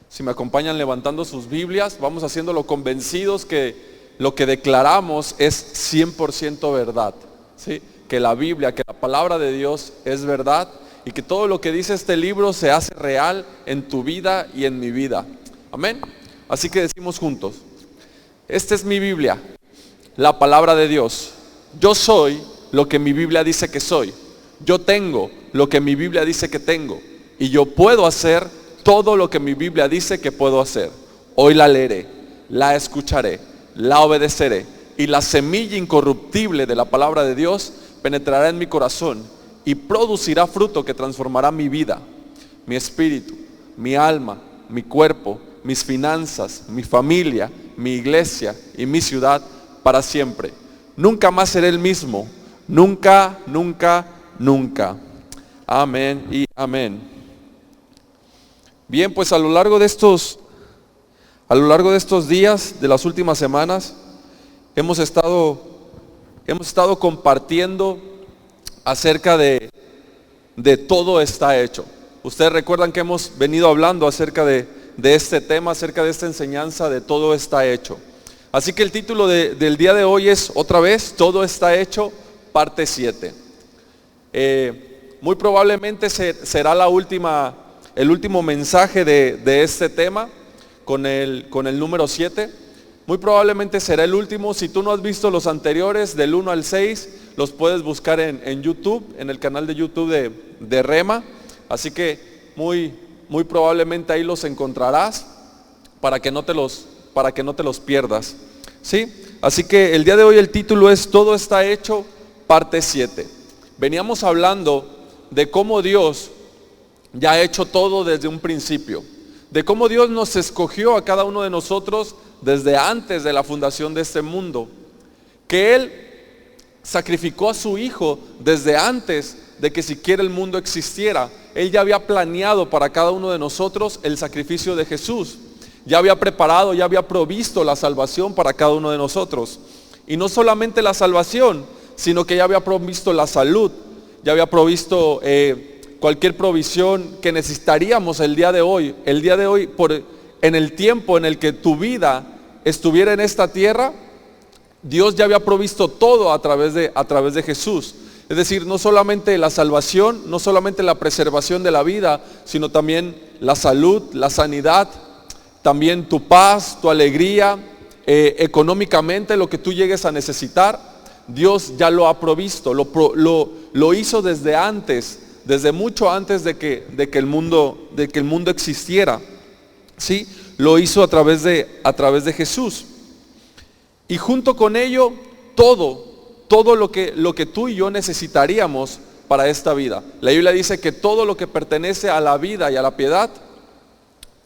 Si me acompañan levantando sus Biblias, vamos haciéndolo convencidos que lo que declaramos es 100% verdad, ¿sí? Que la Biblia, que la palabra de Dios es verdad y que todo lo que dice este libro se hace real en tu vida y en mi vida. Amén. Así que decimos juntos: esta es mi Biblia, la palabra de Dios. Yo soy lo que mi Biblia dice que soy. Yo tengo lo que mi Biblia dice que tengo. Y yo puedo hacer todo lo que mi Biblia dice que puedo hacer. Hoy la leeré, la escucharé, la obedeceré. Y la semilla incorruptible de la palabra de Dios penetrará en mi corazón y producirá fruto que transformará mi vida, mi espíritu, mi alma, mi cuerpo, mis finanzas, mi familia, mi iglesia y mi ciudad para siempre. Nunca más seré el mismo. Nunca, nunca, nunca. Amén y amén. Bien, pues a lo largo de estos días, de las últimas semanas, hemos estado compartiendo acerca de todo está hecho. Ustedes recuerdan que hemos venido hablando acerca de este tema, acerca de esta enseñanza de todo está hecho. Así que el título del día de hoy es otra vez, todo está hecho, parte 7. Muy probablemente será el último mensaje de este tema con el número 7. Muy probablemente será el último. Si tú no has visto los anteriores, del 1 al 6, los puedes buscar en YouTube, en el canal de YouTube de Rema. Así que muy probablemente ahí los encontrarás para que no te los pierdas, ¿sí? Así que el día de hoy el título es Todo está hecho, parte 7. Veníamos hablando de cómo Dios ya ha hecho todo desde un principio, de cómo Dios nos escogió a cada uno de nosotros desde antes de la fundación de este mundo, que Él sacrificó a su Hijo desde antes de que siquiera el mundo existiera. Él ya había planeado para cada uno de nosotros el sacrificio de Jesús. Ya había preparado, ya había provisto la salvación para cada uno de nosotros. Y no solamente la salvación, sino que ya había provisto la salud, ya había provisto cualquier provisión que necesitaríamos el día de hoy. El día de hoy, en el tiempo en el que tu vida estuviera en esta tierra, Dios ya había provisto todo a través de Jesús. Es decir, no solamente la salvación, no solamente la preservación de la vida, sino también la salud, la sanidad, también tu paz, tu alegría, económicamente lo que tú llegues a necesitar, Dios ya lo ha provisto, lo hizo desde antes, desde mucho antes de que el mundo existiera, ¿sí? Lo hizo a través de Jesús. Y junto con ello, todo lo que tú y yo necesitaríamos para esta vida. La Biblia dice que todo lo que pertenece a la vida y a la piedad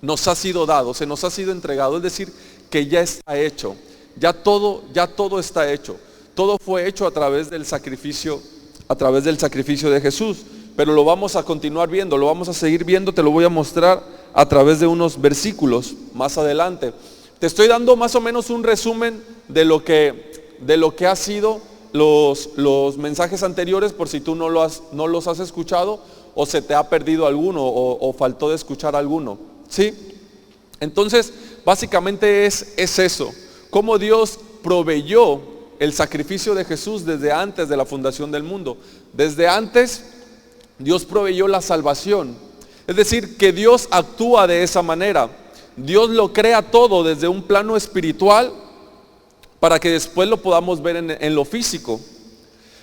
nos ha sido dado, se nos ha sido entregado. Es decir, que ya está hecho, ya todo está hecho. Todo fue hecho a través del sacrificio de Jesús. Pero lo vamos a continuar viendo, lo vamos a seguir viendo, te lo voy a mostrar a través de unos versículos más adelante. Te estoy dando más o menos un resumen de lo que ha sido los mensajes anteriores, por si tú no los has escuchado o se te ha perdido alguno o faltó de escuchar alguno, ¿sí? Entonces, básicamente es eso, cómo Dios proveyó el sacrificio de Jesús desde antes de la fundación del mundo. Desde antes Dios proveyó la salvación. Es decir, que Dios actúa de esa manera. Dios lo crea todo desde un plano espiritual para que después lo podamos ver en lo físico.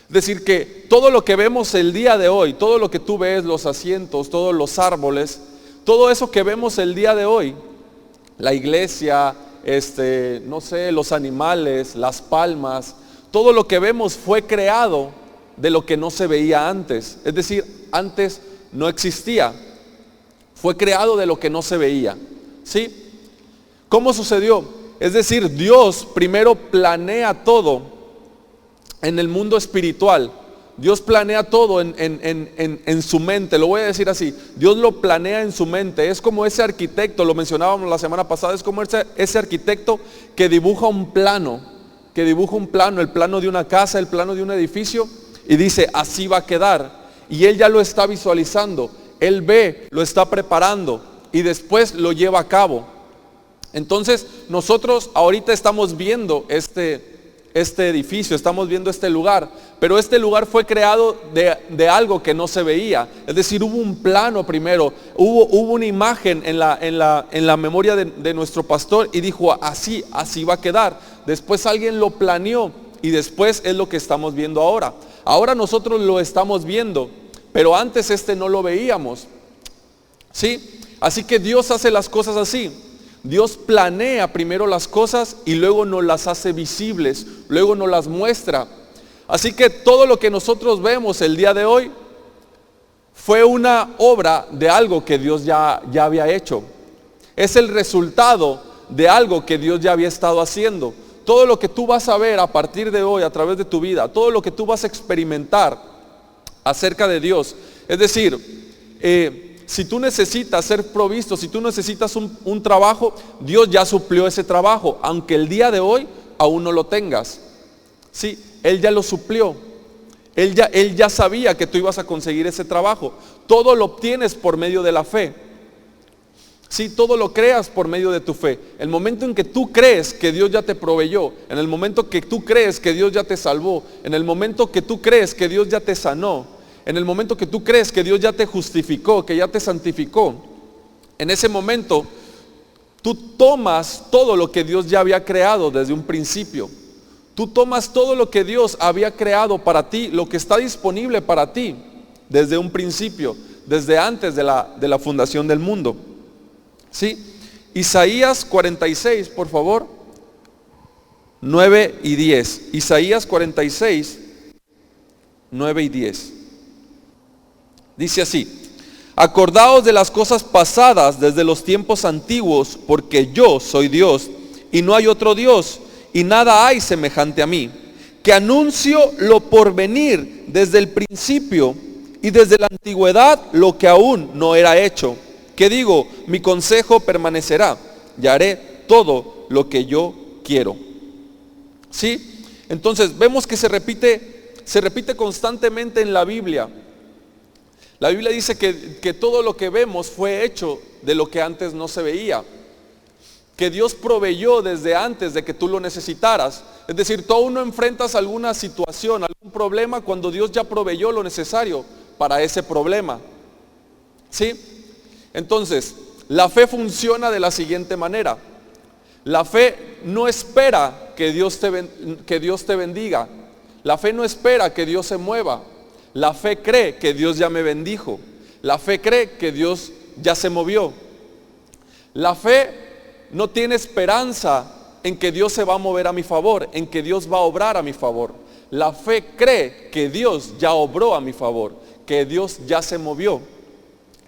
Es decir, que todo lo que vemos el día de hoy, todo lo que tú ves, los asientos, todos los árboles, todo eso que vemos el día de hoy, la iglesia, no sé, los animales, las palmas, todo lo que vemos fue creado de lo que no se veía antes. Es decir, antes no existía, fue creado de lo que no se veía, ¿sí? ¿Cómo sucedió? Es decir, Dios primero planea todo en el mundo espiritual. Dios planea todo en su mente, lo voy a decir así, Dios lo planea en su mente. Es como ese arquitecto, lo mencionábamos la semana pasada, es como ese arquitecto que dibuja un plano, el plano de una casa, el plano de un edificio, y dice, así va a quedar. Y él ya lo está visualizando, él ve, lo está preparando. y después lo lleva a cabo. Entonces nosotros ahorita estamos viendo este edificio, estamos viendo este lugar, pero este lugar fue creado de algo que no se veía. Es decir, hubo un plano primero, hubo una imagen en la memoria de nuestro pastor, y dijo, así va a quedar. Después alguien lo planeó, y después es lo que estamos viendo ahora. Ahora nosotros lo estamos viendo, pero antes no lo veíamos. ¿Sí? Así que Dios hace las cosas así. Dios planea primero las cosas y luego nos las hace visibles, luego nos las muestra. Así que todo lo que nosotros vemos el día de hoy fue una obra de algo que Dios ya había hecho. Es el resultado de algo que Dios ya había estado haciendo. Todo lo que tú vas a ver a partir de hoy a través de tu vida, todo lo que tú vas a experimentar acerca de Dios, es decir, si tú necesitas ser provisto, si tú necesitas un trabajo, Dios ya suplió ese trabajo, aunque el día de hoy aún no lo tengas. Sí, Él ya lo suplió. Él ya sabía que tú ibas a conseguir ese trabajo. Todo lo obtienes por medio de la fe. Sí, todo lo creas por medio de tu fe. El momento en que tú crees que Dios ya te proveyó, en el momento que tú crees que Dios ya te salvó, en el momento que tú crees que Dios ya te sanó, en el momento que tú crees que Dios ya te justificó, que ya te santificó, en ese momento tú tomas todo lo que Dios ya había creado desde un principio. Tú tomas todo lo que Dios había creado para ti, lo que está disponible para ti desde un principio, desde antes de la fundación del mundo. ¿Sí? Isaías 46, por favor, 9 y 10. Isaías 46, 9 y 10. Dice así: acordaos de las cosas pasadas desde los tiempos antiguos, porque yo soy Dios y no hay otro Dios, y nada hay semejante a mí, que anuncio lo por venir desde el principio y desde la antigüedad lo que aún no era hecho, que digo, mi consejo permanecerá y haré todo lo que yo quiero. ¿Sí? Entonces vemos que se repite constantemente en la Biblia. La Biblia dice que todo lo que vemos fue hecho de lo que antes no se veía. Que Dios proveyó desde antes de que tú lo necesitaras. Es decir, tú aún no enfrentas alguna situación, algún problema, cuando Dios ya proveyó lo necesario para ese problema. ¿Sí? Entonces, la fe funciona de la siguiente manera. La fe no espera que Dios te bendiga. La fe no espera que Dios se mueva. La fe cree que Dios ya me bendijo. La fe cree que Dios ya se movió. La fe no tiene esperanza en que Dios se va a mover a mi favor, en que Dios va a obrar a mi favor. La fe cree que Dios ya obró a mi favor, que Dios ya se movió.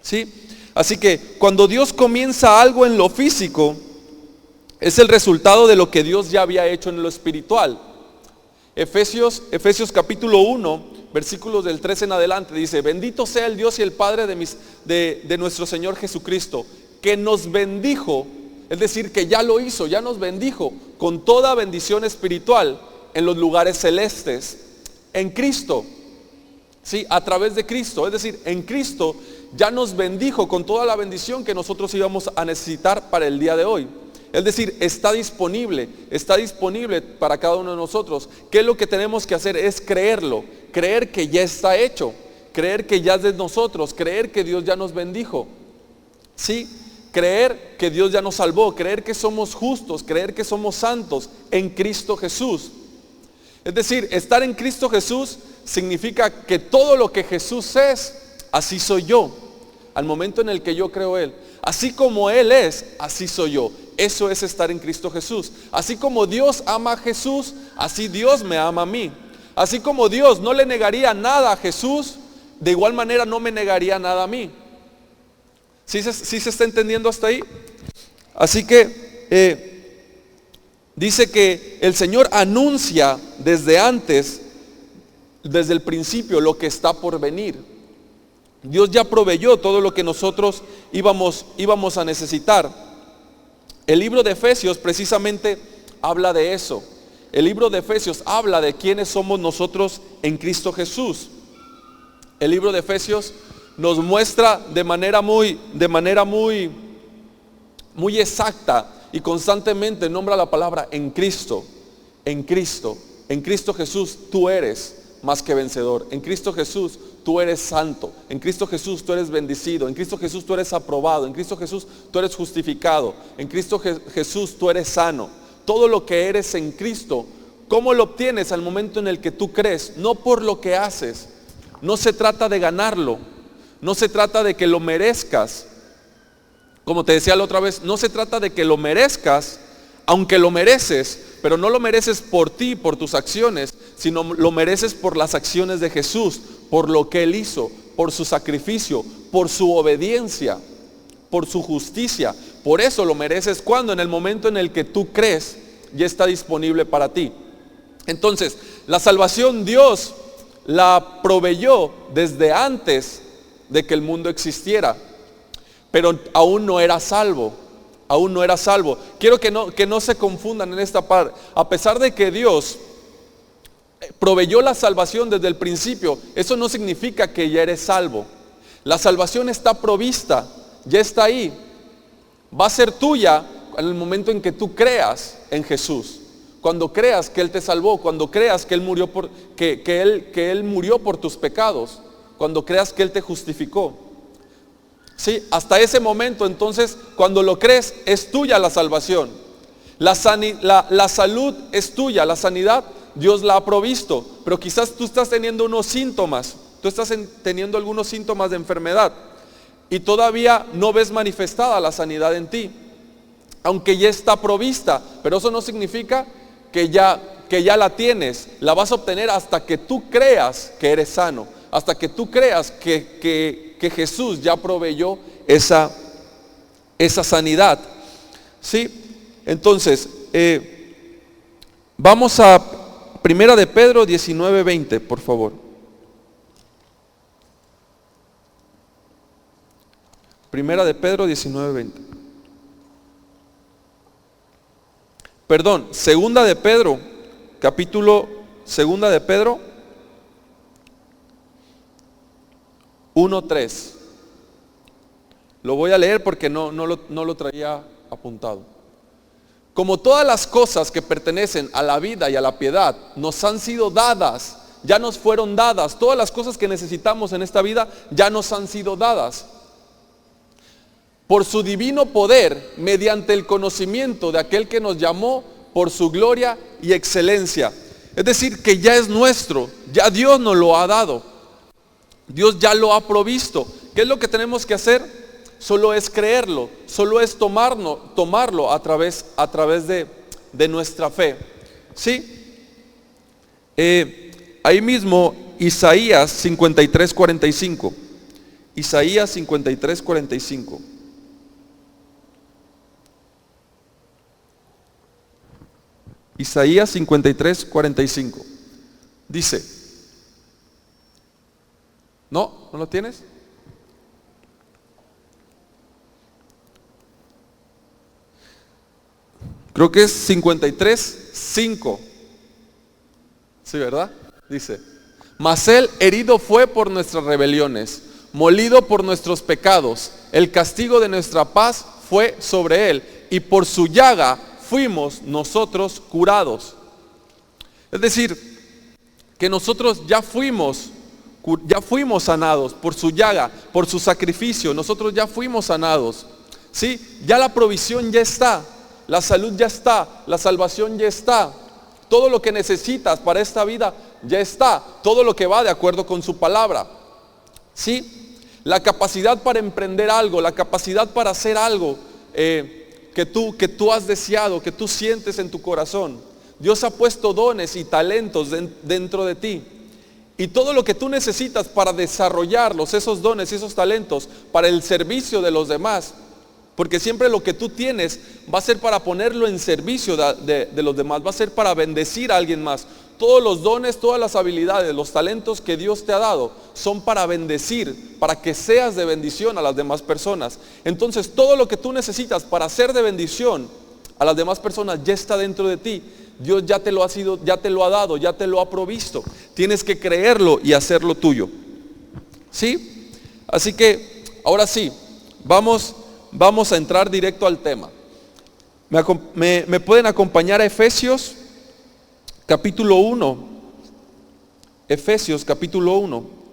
¿Sí? Así que cuando Dios comienza algo en lo físico, es el resultado de lo que Dios ya había hecho en lo espiritual. Efesios capítulo 1, versículos del 13 en adelante, dice: bendito sea el Dios y el Padre de nuestro Señor Jesucristo, que nos bendijo, es decir, que ya lo hizo, ya nos bendijo con toda bendición espiritual en los lugares celestes, en Cristo. Sí, a través de Cristo, es decir, en Cristo ya nos bendijo con toda la bendición que nosotros íbamos a necesitar para el día de hoy. Es decir, está disponible para cada uno de nosotros. ¿Qué es lo que tenemos que hacer? Es creerlo, creer que ya está hecho, creer que ya es de nosotros, creer que Dios ya nos bendijo. Sí, creer que Dios ya nos salvó, creer que somos justos, creer que somos santos en Cristo Jesús. Es decir, estar en Cristo Jesús significa que todo lo que Jesús es, así soy yo. Al momento en el que yo creo Él, así como Él es, así soy yo. Eso es estar en Cristo Jesús. Así como Dios ama a Jesús, así Dios me ama a mí. Así como Dios no le negaría nada a Jesús, de igual manera no me negaría nada a mí. ¿Sí se está entendiendo hasta ahí? Así que dice que el Señor anuncia desde antes, desde el principio, lo que está por venir. Dios ya proveyó todo lo que nosotros íbamos a necesitar. El libro de Efesios precisamente habla de eso. El libro de Efesios habla de quiénes somos nosotros en Cristo Jesús. El libro de Efesios nos muestra de manera muy muy exacta y constantemente nombra la palabra en Cristo, en Cristo, en Cristo Jesús tú eres más que vencedor, en Cristo Jesús tú eres santo, en Cristo Jesús tú eres bendecido, en Cristo Jesús tú eres aprobado, en Cristo Jesús tú eres justificado, en Cristo Jesús tú eres sano. Todo lo que eres en Cristo, ¿cómo lo obtienes? Al momento en el que tú crees, no por lo que haces. No se trata de ganarlo, no se trata de que lo merezcas. Como te decía la otra vez, no se trata de que lo merezcas, aunque lo mereces, pero no lo mereces por ti, por tus acciones, sino lo mereces por las acciones de Jesús, por lo que Él hizo, por su sacrificio, por su obediencia, por su justicia. Por eso lo mereces cuando en el momento en el que tú crees, ya está disponible para ti. Entonces, la salvación Dios la proveyó desde antes de que el mundo existiera, pero aún no era salvo. Aún no era salvo. Quiero que no se confundan en esta parte. A pesar de que Dios proveyó la salvación desde el principio, eso no significa que ya eres salvo. La salvación está provista, ya está ahí. Va a ser tuya en el momento en que tú creas en Jesús. Cuando creas que Él te salvó, cuando creas que Él murió que Él murió por tus pecados, cuando creas que Él te justificó. Sí, hasta ese momento, entonces, cuando lo crees, es tuya la salvación. La salud es tuya, la sanidad Dios la ha provisto, pero quizás tú estás teniendo unos síntomas, tú estás teniendo algunos síntomas de enfermedad y todavía no ves manifestada la sanidad en ti, aunque ya está provista, pero eso no significa que ya la tienes. La vas a obtener hasta que tú creas que eres sano, hasta que tú creas que Jesús ya proveyó esa sanidad. ¿Sí? Entonces, vamos a Primera de Pedro 19:20, por favor. Primera de Pedro 19:20. Perdón, Segunda de Pedro, Segunda de Pedro 1:3. Lo voy a leer porque no lo traía apuntado. Como todas las cosas que pertenecen a la vida y a la piedad nos han sido dadas, ya nos fueron dadas, todas las cosas que necesitamos en esta vida ya nos han sido dadas. Por su divino poder, mediante el conocimiento de aquel que nos llamó por su gloria y excelencia. Es decir, que ya es nuestro, ya Dios nos lo ha dado. Dios ya lo ha provisto. ¿Qué es lo que tenemos que hacer? Solo es creerlo, solo es tomarlo a través de nuestra fe. ¿Sí? Ahí mismo Isaías 53:45. Isaías 53:45. Isaías 53:45. Dice, ¿no lo tienes? Creo que es 53:5. Sí, ¿verdad? Dice, mas Él herido fue por nuestras rebeliones, molido por nuestros pecados, el castigo de nuestra paz fue sobre Él, y por su llaga fuimos nosotros curados. Es decir, que nosotros ya fuimos sanados por su llaga, por su sacrificio. Nosotros ya fuimos sanados. ¿Sí? Ya la provisión ya está, la salud ya está, la salvación ya está. Todo lo que necesitas para esta vida ya está, todo lo que va de acuerdo con su palabra. ¿Sí? La capacidad para emprender algo, la capacidad para hacer algo que tú has deseado, que tú sientes en tu corazón. Dios ha puesto dones y talentos dentro de ti. Y todo lo que tú necesitas para desarrollarlos, esos dones y esos talentos, para el servicio de los demás. Porque siempre lo que tú tienes va a ser para ponerlo en servicio de los demás, va a ser para bendecir a alguien más. Todos los dones, todas las habilidades, los talentos que Dios te ha dado son para bendecir, para que seas de bendición a las demás personas. Entonces todo lo que tú necesitas para ser de bendición a las demás personas ya está dentro de ti. Dios ya te lo ha dado, ya te lo ha provisto. Tienes que creerlo y hacerlo tuyo. ¿Sí? Así que ahora sí, vamos vamos a entrar directo al tema. ¿Me pueden acompañar a Efesios capítulo 1? Efesios capítulo 1.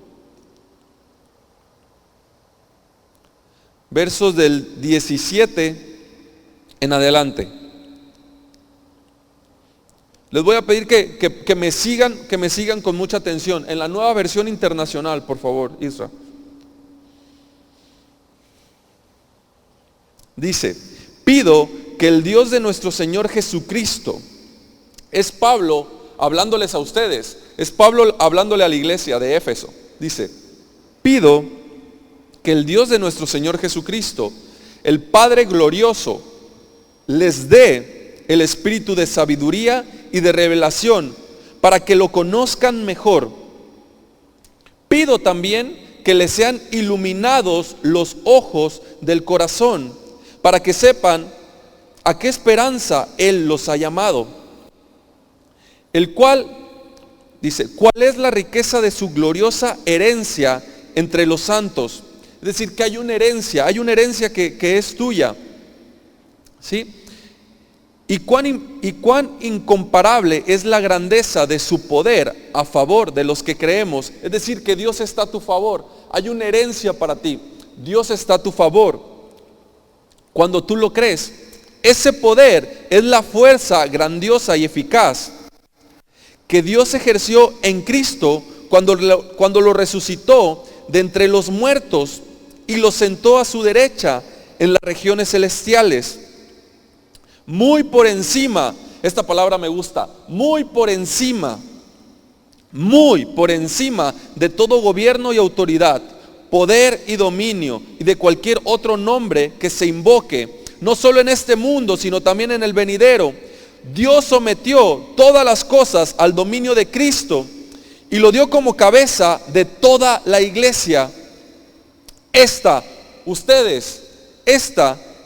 Versos del 17 en adelante. Les voy a pedir que me sigan con mucha atención. En la Nueva Versión Internacional, por favor, Isra. Dice: pido que el Dios de nuestro Señor Jesucristo, es Pablo hablándoles a ustedes, es Pablo hablándole a la iglesia de Éfeso. Dice: pido que el Dios de nuestro Señor Jesucristo, el Padre glorioso, les dé el espíritu de sabiduría y de revelación para que lo conozcan mejor. Pido también que les sean iluminados los ojos del corazón para que sepan a qué esperanza Él los ha llamado, el cual, dice, cuál es la riqueza de su gloriosa herencia entre los santos. Es decir, que hay una herencia que es tuya, ¿sí? Y cuán incomparable es la grandeza de su poder a favor de los que creemos. Es decir, que Dios está a tu favor. Hay una herencia para ti. Dios está a tu favor. Cuando tú lo crees, ese poder es la fuerza grandiosa y eficaz que Dios ejerció en Cristo cuando lo resucitó de entre los muertos y lo sentó a su derecha en las regiones celestiales. Muy por encima, esta palabra me gusta, muy por encima de todo gobierno y autoridad, poder y dominio y de cualquier otro nombre que se invoque, no solo en este mundo, sino también en el venidero. Dios sometió todas las cosas al dominio de Cristo y lo dio como cabeza de toda la iglesia. Esta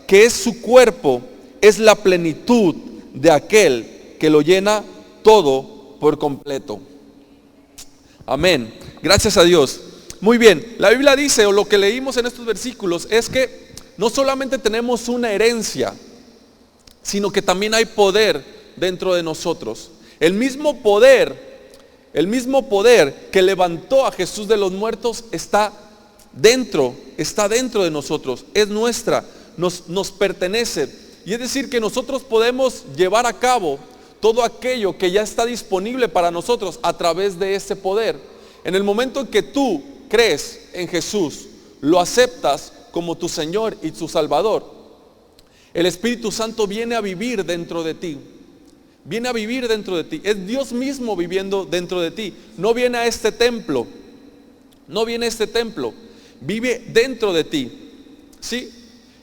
que es su cuerpo, es la plenitud de aquel que lo llena todo por completo. Amén. Gracias a Dios. Muy bien, la Biblia dice, o lo que leímos en estos versículos, es que no solamente tenemos una herencia, sino que también hay poder dentro de nosotros. El mismo poder que levantó a Jesús de los muertos está dentro de nosotros, es nuestra, nos pertenece. Y es decir, que nosotros podemos llevar a cabo todo aquello que ya está disponible para nosotros a través de ese poder. En el momento en que tú crees en Jesús, lo aceptas como tu Señor y tu Salvador, el Espíritu Santo viene a vivir dentro de ti. Viene a vivir dentro de ti. Es Dios mismo viviendo dentro de ti. No viene a este templo. Vive dentro de ti. ¿Sí?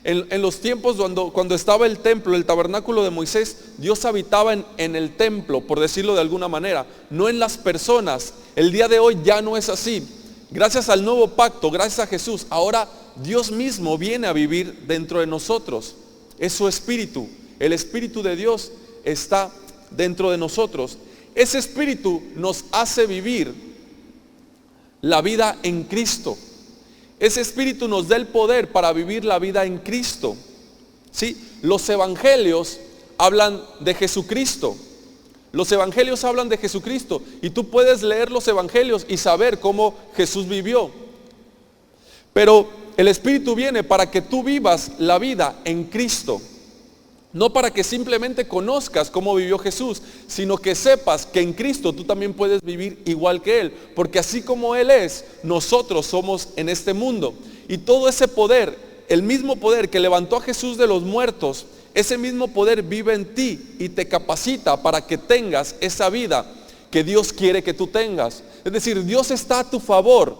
En los tiempos cuando estaba el templo, el tabernáculo de Moisés, Dios habitaba en el templo, por decirlo de alguna manera, no en las personas. El día de hoy ya no es así. Gracias al nuevo pacto, gracias a Jesús, ahora Dios mismo viene a vivir dentro de nosotros. Es su espíritu. El espíritu de Dios está dentro de nosotros. Ese espíritu nos hace vivir la vida en Cristo. Ese espíritu nos da el poder para vivir la vida en Cristo. ¿Sí? Los evangelios hablan de Jesucristo. Los evangelios hablan de Jesucristo. Y tú puedes leer los evangelios y saber cómo Jesús vivió. Pero el espíritu viene para que tú vivas la vida en Cristo. No para que simplemente conozcas cómo vivió Jesús, sino que sepas que en Cristo tú también puedes vivir igual que Él. Porque así como Él es, nosotros somos en este mundo. Y todo ese poder, el mismo poder que levantó a Jesús de los muertos, ese mismo poder vive en ti y te capacita para que tengas esa vida que Dios quiere que tú tengas. Es decir, Dios está a tu favor.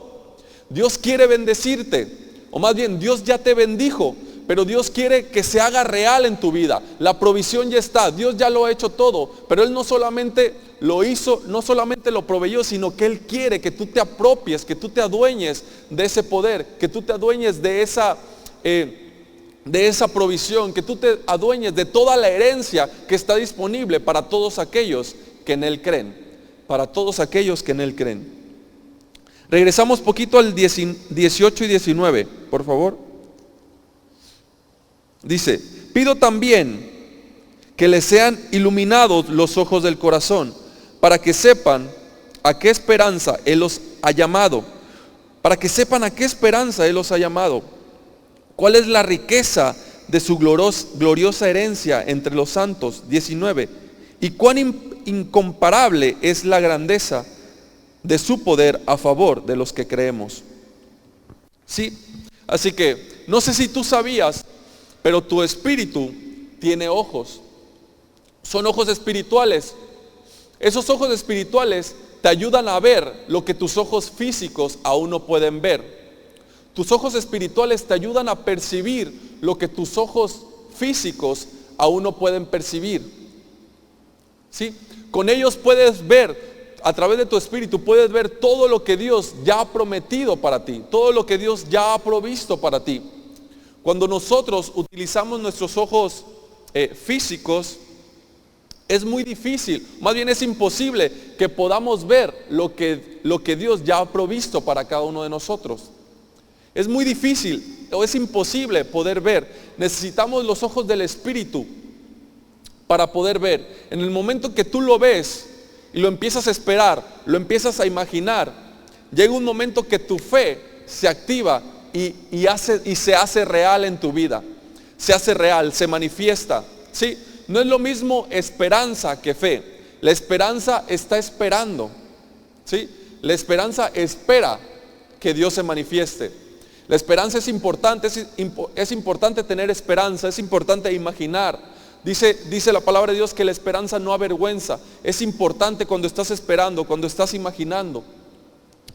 Dios quiere bendecirte. O más bien, Dios ya te bendijo. Pero Dios quiere que se haga real en tu vida. La provisión ya está, Dios ya lo ha hecho todo. Pero Él no solamente lo hizo, no solamente lo proveyó, sino que Él quiere que tú te apropies, que tú te adueñes de ese poder, que tú te adueñes de esa provisión, que tú te adueñes de toda la herencia que está disponible para todos aquellos que en Él creen. Para todos aquellos que en Él creen. Regresamos poquito al 18 y 19, por favor. Dice, pido también que les sean iluminados los ojos del corazón, para que sepan a qué esperanza Él los ha llamado, para que sepan a qué esperanza Él los ha llamado, cuál es la riqueza de su gloriosa herencia entre los santos. 19. Y cuán incomparable es la grandeza de su poder a favor de los que creemos. ¿Sí? Así que, no sé si tú sabías, pero tu espíritu tiene ojos. Son ojos espirituales. Esos ojos espirituales te ayudan a ver lo que tus ojos físicos aún no pueden ver. Tus ojos espirituales te ayudan a percibir lo que tus ojos físicos aún no pueden percibir. ¿Sí? Con ellos puedes ver, a través de tu espíritu, puedes ver todo lo que Dios ya ha prometido para ti, todo lo que Dios ya ha provisto para ti. Cuando nosotros utilizamos nuestros ojos físicos, es muy difícil, más bien es imposible que podamos ver lo que Dios ya ha provisto para cada uno de nosotros. Es muy difícil o es imposible poder ver. Necesitamos los ojos del Espíritu para poder ver. En el momento que tú lo ves y lo empiezas a esperar, lo empiezas a imaginar, llega un momento que tu fe se activa y se hace real en tu vida. Se hace real, se manifiesta. ¿Sí? No es lo mismo esperanza que fe. La esperanza está esperando. ¿Sí? La esperanza espera que Dios se manifieste. La esperanza es importante, es importante tener esperanza, es importante imaginar. Dice la palabra de Dios que la esperanza no avergüenza. Es importante cuando estás esperando, cuando estás imaginando.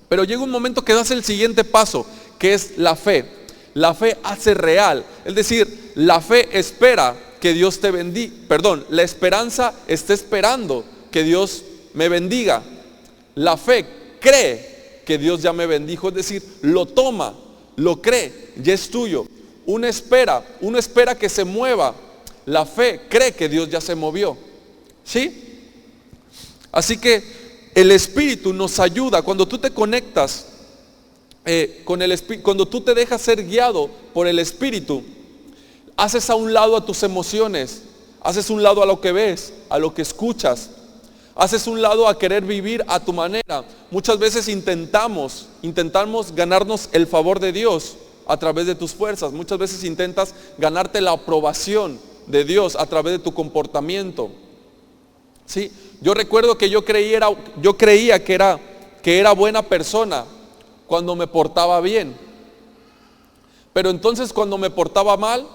Pero llega un momento que das el siguiente paso, que es la fe. La fe hace real, es decir, la fe espera que Dios te bendiga. La esperanza está esperando que Dios me bendiga. La fe cree que Dios ya me bendijo, es decir, lo toma. Lo cree, ya es tuyo. Uno espera que se mueva. La fe cree que Dios ya se movió. ¿Sí? Así que el Espíritu nos ayuda. Cuando tú te conectas con el Espíritu, cuando tú te dejas ser guiado por el Espíritu, haces a un lado a tus emociones, haces un lado a lo que ves, a lo que escuchas, haces un lado a querer vivir a tu manera. Muchas veces intentamos ganarnos el favor de Dios a través de tus fuerzas. Muchas veces intentas ganarte la aprobación de Dios a través de tu comportamiento. ¿Sí? Yo recuerdo que yo creía que era buena persona cuando me portaba bien. Pero entonces cuando me portaba mal,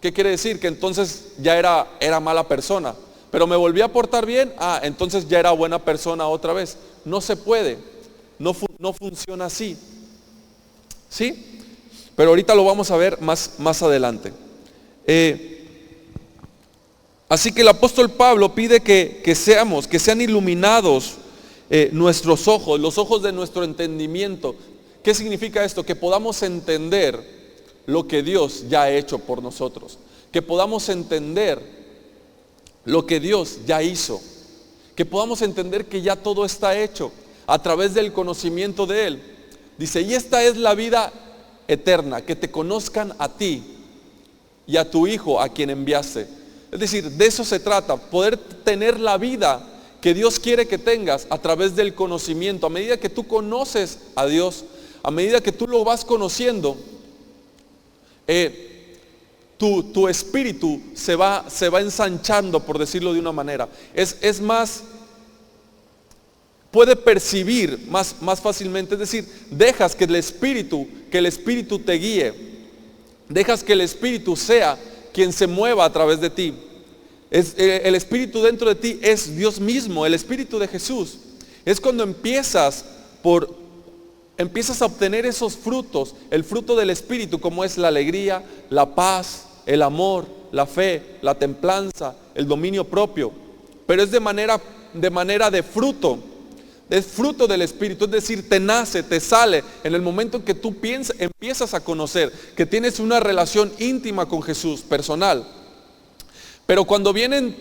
¿qué quiere decir? Que entonces ya era mala persona. Pero me volví a portar bien, entonces ya era buena persona otra vez. No se puede, no funciona así. ¿Sí? Pero ahorita lo vamos a ver más adelante. Así que el apóstol Pablo pide que sean iluminados nuestros ojos, los ojos de nuestro entendimiento. ¿Qué significa esto? Que podamos entender lo que Dios ya ha hecho por nosotros. Que podamos entender lo que Dios ya hizo, que podamos entender que ya todo está hecho a través del conocimiento de Él. Dice, y esta es la vida eterna, que te conozcan a ti y a tu Hijo a quien enviaste. Es decir, de eso se trata, poder tener la vida que Dios quiere que tengas a través del conocimiento. A medida que tú conoces a Dios, a medida que tú lo vas conociendo, tu espíritu se va ensanchando, por decirlo de una manera. Es más, puede percibir más fácilmente. Es decir, dejas que el espíritu te guíe. Dejas que el espíritu sea quien se mueva a través de ti. El espíritu dentro de ti es Dios mismo, el espíritu de Jesús. Es cuando empiezas a obtener esos frutos, el fruto del espíritu, como es la alegría, la paz, el amor, la fe, la templanza, el dominio propio. Pero es de manera de fruto. Es fruto del espíritu, es decir, te nace, te sale en el momento en que tú empiezas a conocer, que tienes una relación íntima con Jesús, personal. Pero cuando vienen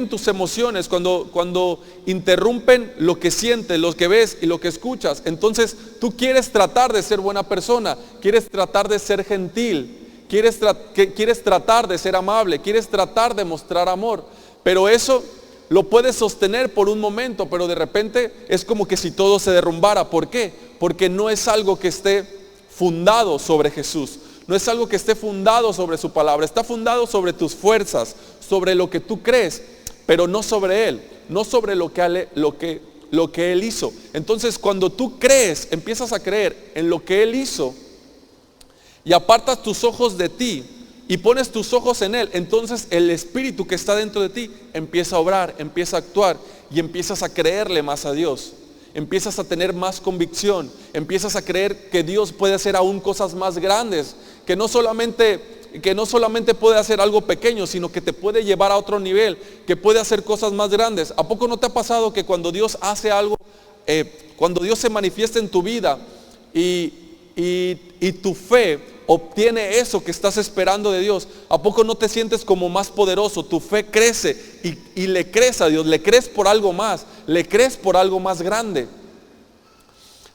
tus emociones, cuando interrumpen lo que sientes, lo que ves y lo que escuchas, entonces tú quieres tratar de ser buena persona, quieres tratar de ser gentil, quieres tratar de ser amable, quieres tratar de mostrar amor, pero eso lo puedes sostener por un momento, pero de repente es como que si todo se derrumbara. ¿Por qué? Porque no es algo que esté fundado sobre Jesús, no es algo que esté fundado sobre su palabra, está fundado sobre tus fuerzas, sobre lo que tú crees, pero no sobre Él, no sobre lo que Él hizo. Entonces cuando tú crees, empiezas a creer en lo que Él hizo y apartas tus ojos de ti y pones tus ojos en Él, entonces el Espíritu que está dentro de ti empieza a obrar, empieza a actuar y empiezas a creerle más a Dios. Empiezas a tener más convicción, empiezas a creer que Dios puede hacer aún cosas más grandes, que no solamente puede hacer algo pequeño, sino que te puede llevar a otro nivel, que puede hacer cosas más grandes. ¿A poco no te ha pasado que cuando Dios hace algo, cuando Dios se manifiesta en tu vida y tu fe obtiene eso que estás esperando de Dios, ¿a poco no te sientes como más poderoso? Tu fe crece y le crees a Dios, le crees por algo más, le crees por algo más grande.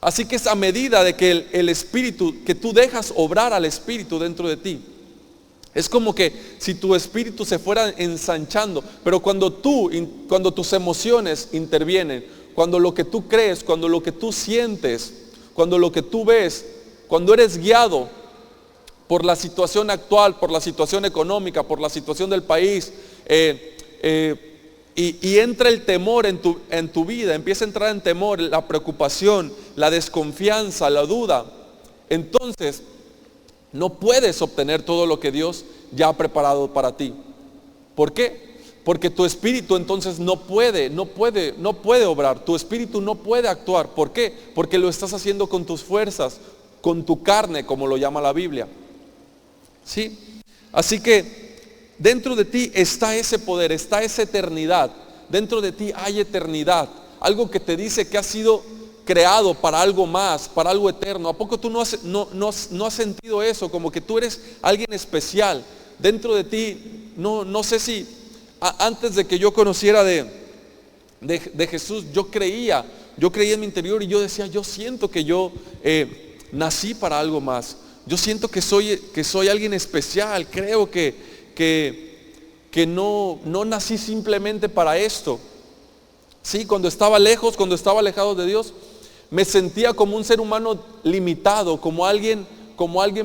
Así que es a medida de que el Espíritu, que tú dejas obrar al Espíritu dentro de ti. Es como que si tu espíritu se fuera ensanchando, pero cuando tus emociones intervienen, cuando lo que tú crees, cuando lo que tú sientes, cuando lo que tú ves, cuando eres guiado por la situación actual, por la situación económica, por la situación del país, y entra el temor en tu vida, empieza a entrar en temor, la preocupación, la desconfianza, la duda, entonces no puedes obtener todo lo que Dios ya ha preparado para ti. ¿Por qué? Porque tu espíritu entonces no puede obrar, tu espíritu no puede actuar. ¿Por qué? Porque lo estás haciendo con tus fuerzas, con tu carne, como lo llama la Biblia. ¿Sí? Así que dentro de ti está ese poder, está esa eternidad. Dentro de ti hay eternidad, algo que te dice que has sido creado para algo más, para algo eterno. ¿A poco tú no has sentido eso? Como que tú eres alguien especial. Dentro de ti, no sé si antes de que yo conociera de Jesús, yo creía en mi interior y yo decía, yo siento que yo nací para algo más. Yo siento que soy alguien especial. Creo que no nací simplemente para esto. Sí, cuando estaba alejado de Dios, me sentía como un ser humano limitado, como alguien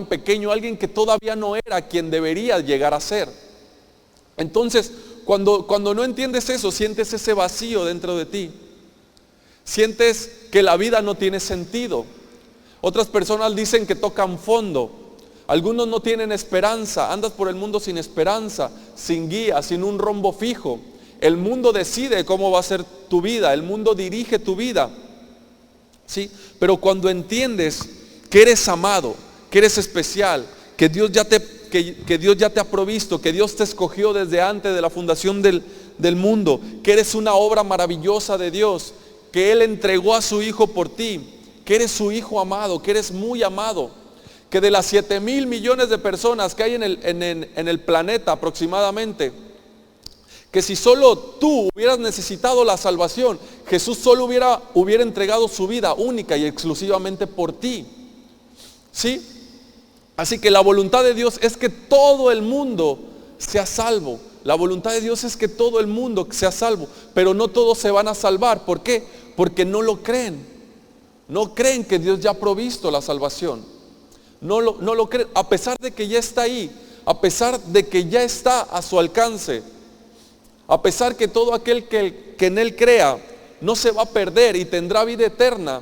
pequeño, alguien que todavía no era quien debería llegar a ser. Entonces, cuando no entiendes eso, sientes ese vacío dentro de ti. Sientes que la vida no tiene sentido. Otras personas dicen que tocan fondo. Algunos no tienen esperanza. Andas por el mundo sin esperanza, sin guía, sin un rumbo fijo. El mundo decide cómo va a ser tu vida. El mundo dirige tu vida. ¿Sí? Pero cuando entiendes que eres amado, que eres especial, que Dios ya te ha provisto, que Dios te escogió desde antes de la fundación del mundo, que eres una obra maravillosa de Dios, que Él entregó a su Hijo por ti, que eres su Hijo amado, que eres muy amado, que de las 7,000 millones de personas que hay en el planeta aproximadamente, que si solo tú hubieras necesitado la salvación, Jesús solo hubiera entregado su vida única y exclusivamente por ti. ¿Sí? Así que la voluntad de Dios es que todo el mundo sea salvo. La voluntad de Dios es que todo el mundo sea salvo, pero no todos se van a salvar. ¿Por qué? Porque no lo creen. No creen que Dios ya ha provisto la salvación. No lo creen, a pesar de que ya está ahí, a pesar de que ya está a su alcance, a pesar que todo aquel que en Él crea no se va a perder y tendrá vida eterna.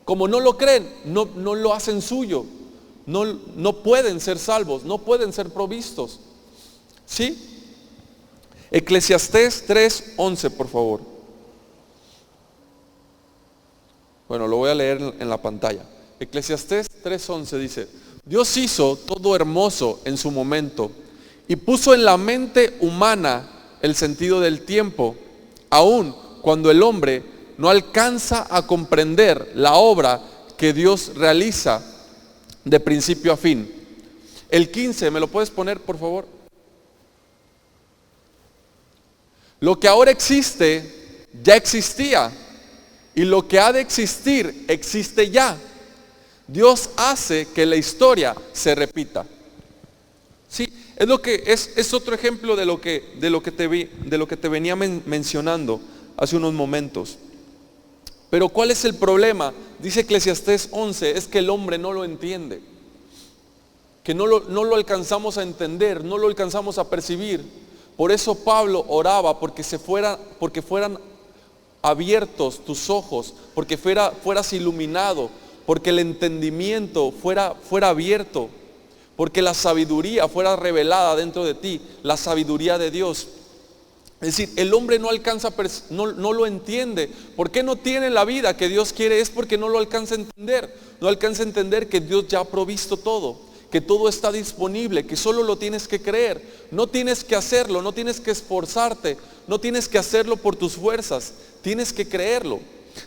Como no lo creen, no lo hacen suyo. No pueden ser salvos, no pueden ser provistos. ¿Sí? Eclesiastés 3:11, por favor. Bueno, lo voy a leer en la pantalla. Eclesiastés 3:11 dice: Dios hizo todo hermoso en su momento y puso en la mente humana el sentido del tiempo, aun cuando el hombre no alcanza a comprender la obra que Dios realiza de principio a fin. El 15, ¿me lo puedes poner, por favor? Lo que ahora existe, ya existía, y lo que ha de existir, existe ya. Dios hace que la historia se repita. Es otro ejemplo de lo que te venía mencionando hace unos momentos. Pero ¿cuál es el problema? Dice Eclesiastés 11, es que el hombre no lo entiende, que no lo alcanzamos a entender, no lo alcanzamos a percibir. Por eso Pablo oraba porque fueran abiertos tus ojos, porque fueras iluminado, porque el entendimiento fuera abierto, porque la sabiduría fuera revelada dentro de ti, la sabiduría de Dios. Es decir, el hombre no alcanza, no lo entiende. ¿Por qué no tiene la vida que Dios quiere? Es porque no lo alcanza a entender. No alcanza a entender que Dios ya ha provisto todo, que todo está disponible, que solo lo tienes que creer. No tienes que hacerlo, no tienes que esforzarte, no tienes que hacerlo por tus fuerzas, tienes que creerlo.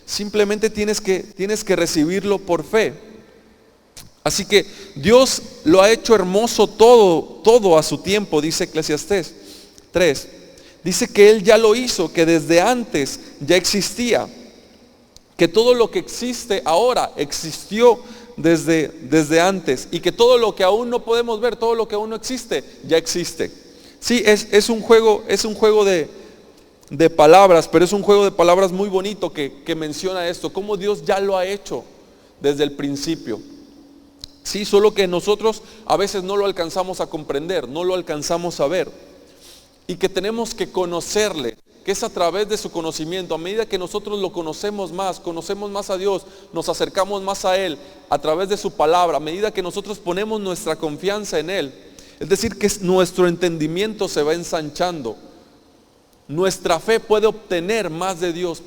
Simplemente tienes que recibirlo por fe. Así que Dios lo ha hecho hermoso todo a su tiempo, dice Eclesiastés 3. Dice que Él ya lo hizo, que desde antes ya existía, que todo lo que existe ahora existió desde antes, y que todo lo que aún no podemos ver, todo lo que aún no existe, ya existe. Sí, es un juego de palabras, pero es un juego de palabras muy bonito que menciona esto, cómo Dios ya lo ha hecho desde el principio. Sí, solo que nosotros a veces no lo alcanzamos a comprender, no lo alcanzamos a ver, y que tenemos que conocerle, que es a través de su conocimiento. A medida que nosotros lo conocemos más a Dios, nos acercamos más a Él a través de su palabra, a medida que nosotros ponemos nuestra confianza en Él, es decir, que nuestro entendimiento se va ensanchando, nuestra fe puede obtener más de Dios,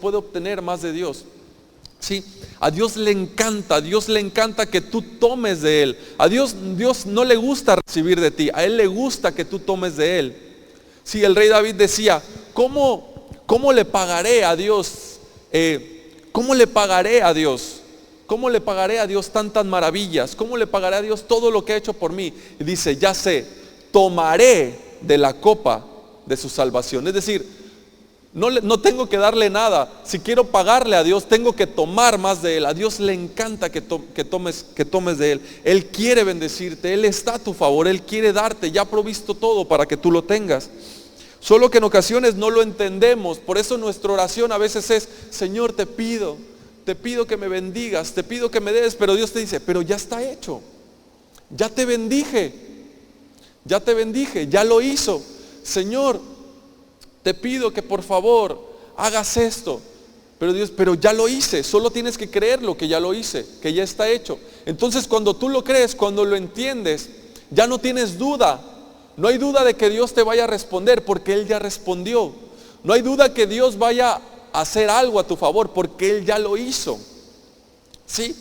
¿sí? A Dios le encanta que tú tomes de Él. A Dios no le gusta recibir de ti, a Él le gusta que tú tomes de Él. Sí, el rey David decía, ¿cómo le pagaré a Dios? ¿Cómo le pagaré a Dios? ¿Cómo le pagaré a Dios tantas maravillas? ¿Cómo le pagaré a Dios todo lo que ha hecho por mí? Y dice, ya sé, tomaré de la copa de su salvación. Es decir, no tengo que darle nada. Si quiero pagarle a Dios, tengo que tomar más de Él. A Dios le encanta que tomes de Él. Él quiere bendecirte, Él está a tu favor, Él quiere darte, ya ha provisto todo para que tú lo tengas. Solo que en ocasiones no lo entendemos. Por eso nuestra oración a veces es, Señor, te pido que me bendigas, te pido que me des. Pero Dios te dice, pero ya está hecho, ya te bendije, ya lo hizo. Señor, te pido que por favor hagas esto. Pero Dios, pero ya lo hice, solo tienes que creerlo, que ya lo hice, que ya está hecho. Entonces cuando tú lo crees, cuando lo entiendes, ya no tienes duda. No hay duda de que Dios te vaya a responder porque Él ya respondió. No hay duda que Dios vaya a hacer algo a tu favor porque Él ya lo hizo. ¿Sí?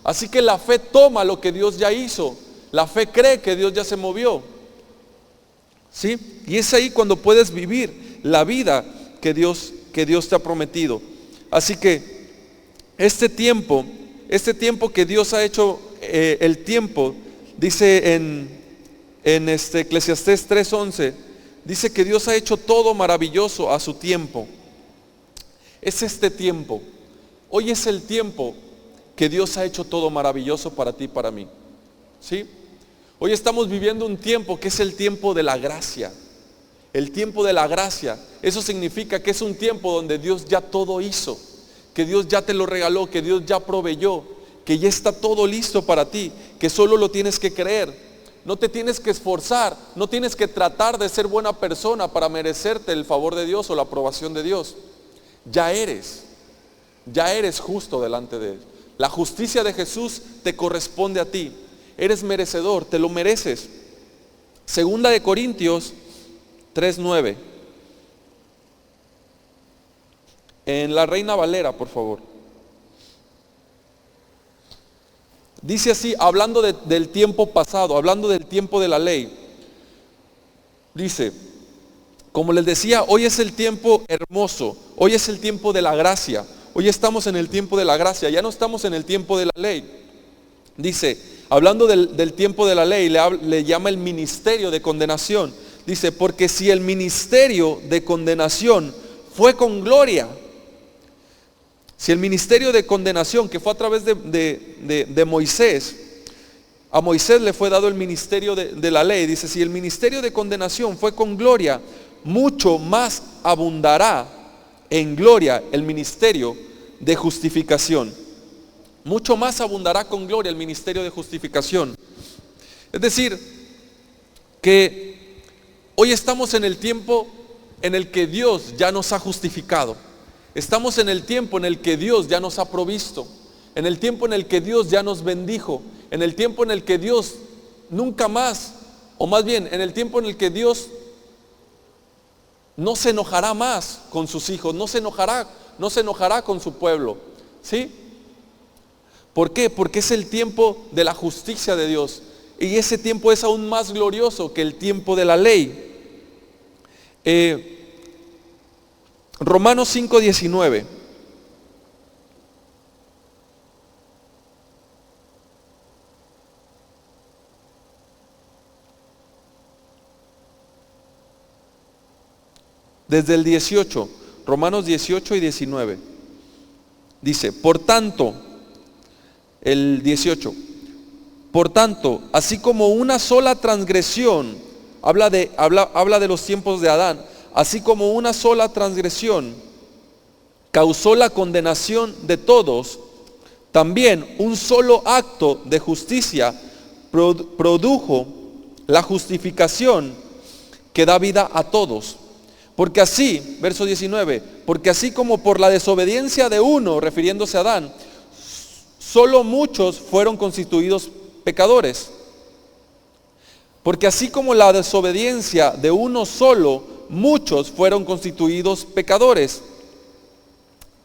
Así que la fe toma lo que Dios ya hizo. La fe cree que Dios ya se movió. ¿Sí? Y es ahí cuando puedes vivir la vida que Dios te ha prometido. Así que este tiempo que Dios ha hecho, el tiempo, dice en Eclesiastés 3:11, dice que Dios ha hecho todo maravilloso a su tiempo. Es este tiempo. Hoy es el tiempo que Dios ha hecho todo maravilloso para ti y para mí. ¿Sí? Hoy estamos viviendo un tiempo que es el tiempo de la gracia. El tiempo de la gracia. Eso significa que es un tiempo donde Dios ya todo hizo, que Dios ya te lo regaló, que Dios ya proveyó, que ya está todo listo para ti, que solo lo tienes que creer. No te tienes que esforzar, no tienes que tratar de ser buena persona para merecerte el favor de Dios o la aprobación de Dios. Ya eres justo delante de Él. La justicia de Jesús te corresponde a ti. Eres merecedor, te lo mereces. Segunda de Corintios 3:9. En la Reina Valera, por favor. Dice así, hablando del tiempo pasado, hablando del tiempo de la ley. Dice, como les decía, hoy es el tiempo hermoso, hoy es el tiempo de la gracia. Hoy estamos en el tiempo de la gracia, ya no estamos en el tiempo de la ley. Dice, hablando del tiempo de la ley, le llama el ministerio de condenación. Dice, porque si el ministerio de condenación fue con gloria, si el ministerio de condenación que fue a través de Moisés, a Moisés le fue dado el ministerio de la ley. Dice, si el ministerio de condenación fue con gloria, mucho más abundará en gloria el ministerio de justificación. Mucho más abundará con gloria el ministerio de justificación. Es decir, que hoy estamos en el tiempo en el que Dios ya nos ha justificado. Estamos en el tiempo en el que Dios ya nos ha provisto. En el tiempo en el que Dios ya nos bendijo. En el tiempo en el que Dios nunca más, o más bien, en el tiempo en el que Dios no se enojará más con sus hijos, no se enojará con su pueblo. ¿Sí? ¿Por qué? Porque es el tiempo de la justicia de Dios. Y ese tiempo es aún más glorioso que el tiempo de la ley. Romanos 5:19. Desde el 18, Romanos 18 y 19. Dice, por tanto, el 18, por tanto, así como una sola transgresión, habla de los tiempos de Adán, así como una sola transgresión causó la condenación de todos, también un solo acto de justicia produjo la justificación que da vida a todos. Porque así, verso 19, porque así como por la desobediencia de uno, refiriéndose a Adán, solo muchos fueron constituidos pecadores. Porque así como la desobediencia de uno solo, muchos fueron constituidos pecadores.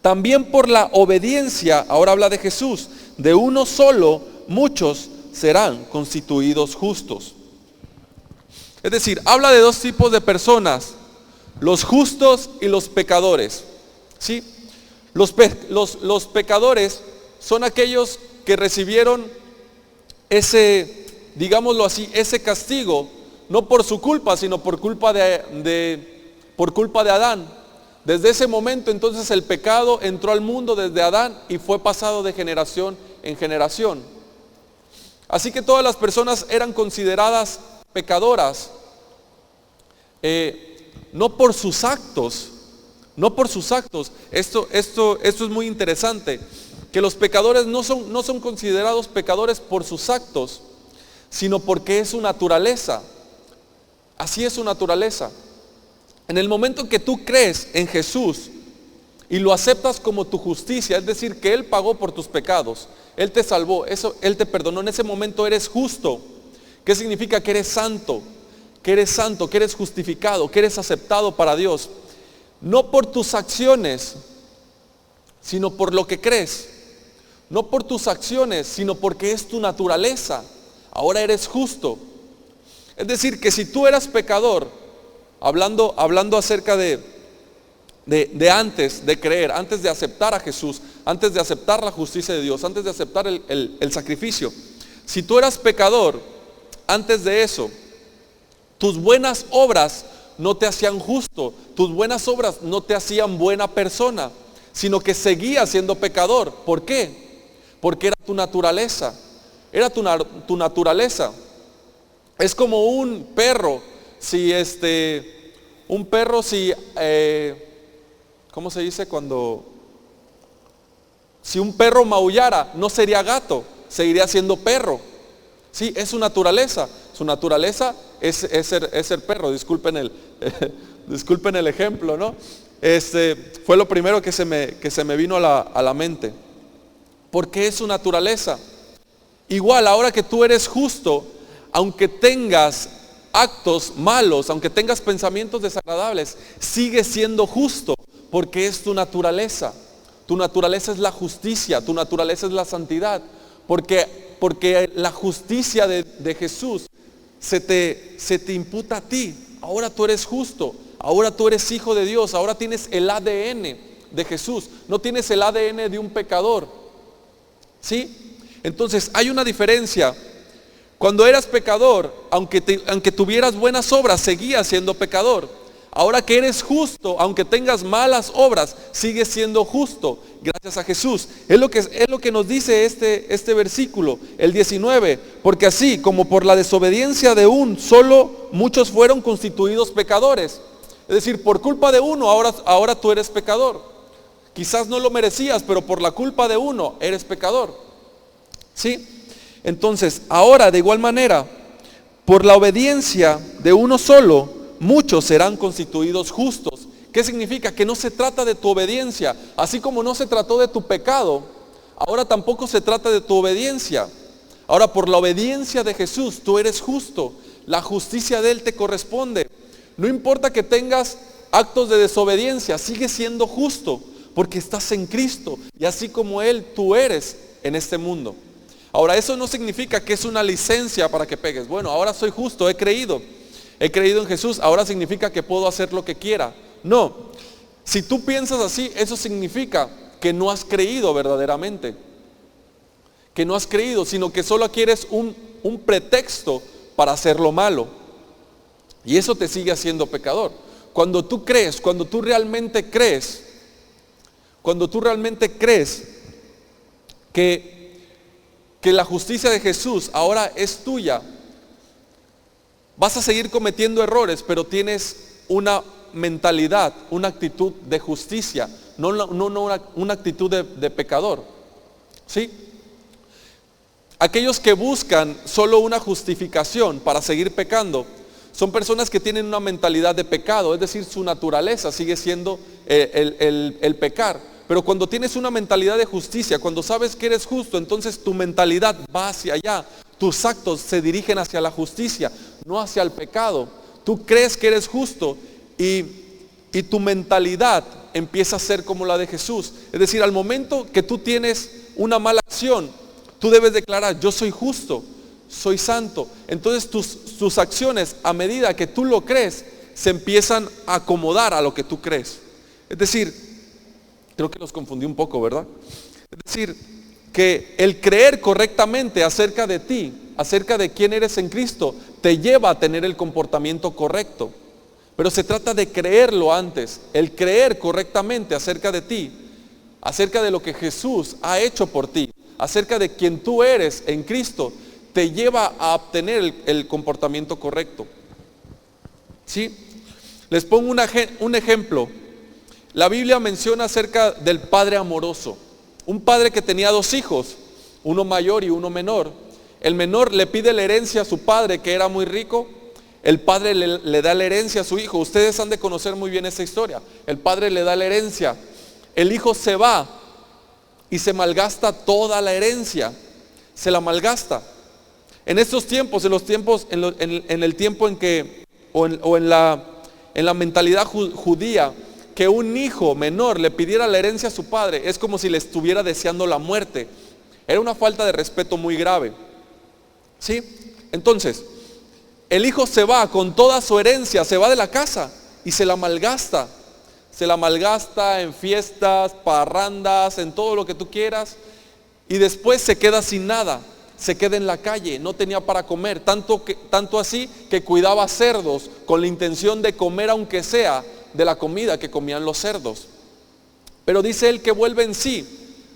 También por la obediencia, ahora habla de Jesús, de uno solo, muchos serán constituidos justos. Es decir, habla de dos tipos de personas, los justos y los pecadores. ¿Sí? Los pecadores son aquellos que recibieron ese, digámoslo así, ese castigo, no por su culpa, sino por culpa de Adán. Desde ese momento entonces el pecado entró al mundo desde Adán y fue pasado de generación en generación. Así que todas las personas eran consideradas pecadoras, no por sus actos, Esto es muy interesante, que los pecadores no son considerados pecadores por sus actos, sino porque es su naturaleza. Así es su naturaleza. En el momento que tú crees en Jesús y lo aceptas como tu justicia, es decir, que Él pagó por tus pecados, Él te salvó, Él te perdonó, en ese momento eres justo. ¿Qué significa? Que eres santo, que eres justificado, que eres aceptado para Dios. No por tus acciones, sino por lo que crees. No por tus acciones, sino porque es tu naturaleza. Ahora eres justo. Es decir, que si tú eras pecador, hablando acerca de antes de creer, antes de aceptar a Jesús, antes de aceptar la justicia de Dios, antes de aceptar el sacrificio, si tú eras pecador, antes de eso, tus buenas obras no te hacían justo, tus buenas obras no te hacían buena persona, sino que seguías siendo pecador. ¿Por qué? Porque era tu naturaleza, tu naturaleza. Es como un perro, si ¿cómo se dice cuando? Si un perro maullara, no sería gato, seguiría siendo perro. Sí, es su naturaleza. Su naturaleza es ser perro. Disculpen el ejemplo, ¿no? Fue lo primero que se me vino a la mente. Porque es su naturaleza. Igual, ahora que tú eres justo, aunque tengas actos malos, aunque tengas pensamientos desagradables, sigues siendo justo, porque es tu naturaleza. Tu naturaleza es la justicia, tu naturaleza es la santidad, porque la justicia de Jesús se te imputa a ti. Ahora tú eres justo, ahora tú eres hijo de Dios, ahora tienes el ADN de Jesús, no tienes el ADN de un pecador. ¿Sí? Entonces hay una diferencia. Cuando eras pecador, aunque tuvieras buenas obras, seguías siendo pecador. Ahora que eres justo, aunque tengas malas obras, sigues siendo justo gracias a Jesús. Es lo que nos dice este versículo, el 19. Porque así como por la desobediencia de un solo, muchos fueron constituidos pecadores. Es decir, por culpa de uno, ahora tú eres pecador. Quizás no lo merecías, pero por la culpa de uno, eres pecador. ¿Sí? Entonces, ahora de igual manera, por la obediencia de uno solo, muchos serán constituidos justos. ¿Qué significa? Que no se trata de tu obediencia. Así como no se trató de tu pecado, ahora tampoco se trata de tu obediencia. Ahora por la obediencia de Jesús, tú eres justo. La justicia de Él te corresponde. No importa que tengas actos de desobediencia, sigues siendo justo, porque estás en Cristo. Y así como Él, tú eres en este mundo. Ahora eso no significa que es una licencia para que pegues. Bueno, ahora soy justo, he creído en Jesús, ahora significa que puedo hacer lo que quiera. No, si tú piensas así, eso significa que no has creído verdaderamente. Que no has creído, sino que solo quieres un pretexto para hacer lo malo. Y eso te sigue haciendo pecador. Cuando tú crees, cuando tú realmente crees que la justicia de Jesús ahora es tuya, vas a seguir cometiendo errores, pero tienes una mentalidad, una actitud de justicia, no una actitud de pecador. ¿Sí? Aquellos que buscan solo una justificación para seguir pecando, son personas que tienen una mentalidad de pecado, es decir, su naturaleza sigue siendo el pecar. Pero cuando tienes una mentalidad de justicia, cuando sabes que eres justo, entonces tu mentalidad va hacia allá. Tus actos se dirigen hacia la justicia, no hacia el pecado. Tú crees que eres justo y tu mentalidad empieza a ser como la de Jesús. Es decir, al momento que tú tienes una mala acción, tú debes declarar: yo soy justo, soy santo. Entonces tus acciones, a medida que tú lo crees, se empiezan a acomodar a lo que tú crees. Es decir, creo que los confundí un poco, ¿verdad? Es decir, que el creer correctamente acerca de ti, acerca de quién eres en Cristo, te lleva a tener el comportamiento correcto. Pero se trata de creerlo antes. El creer correctamente acerca de ti, acerca de lo que Jesús ha hecho por ti, acerca de quien tú eres en Cristo, te lleva a obtener el comportamiento correcto. ¿Sí? Les pongo un ejemplo. La Biblia menciona acerca del padre amoroso. Un padre que tenía 2 hijos, uno mayor y uno menor. El menor le pide la herencia a su padre, que era muy rico. El padre le da la herencia a su hijo. Ustedes han de conocer muy bien esa historia. El padre le da la herencia. El hijo se va y se malgasta toda la herencia. Se la malgasta. En estos tiempos, en el tiempo en que, en la mentalidad judía, que un hijo menor le pidiera la herencia a su padre es como si le estuviera deseando la muerte. Era una falta de respeto muy grave. ¿Sí? Entonces, el hijo se va con toda su herencia, se va de la casa y se la malgasta. Se la malgasta en fiestas, parrandas, en todo lo que tú quieras. Y después se queda sin nada. Se queda en la calle, no tenía para comer. Tanto así que cuidaba cerdos con la intención de comer aunque sea de la comida que comían los cerdos. Pero dice él que vuelve en sí.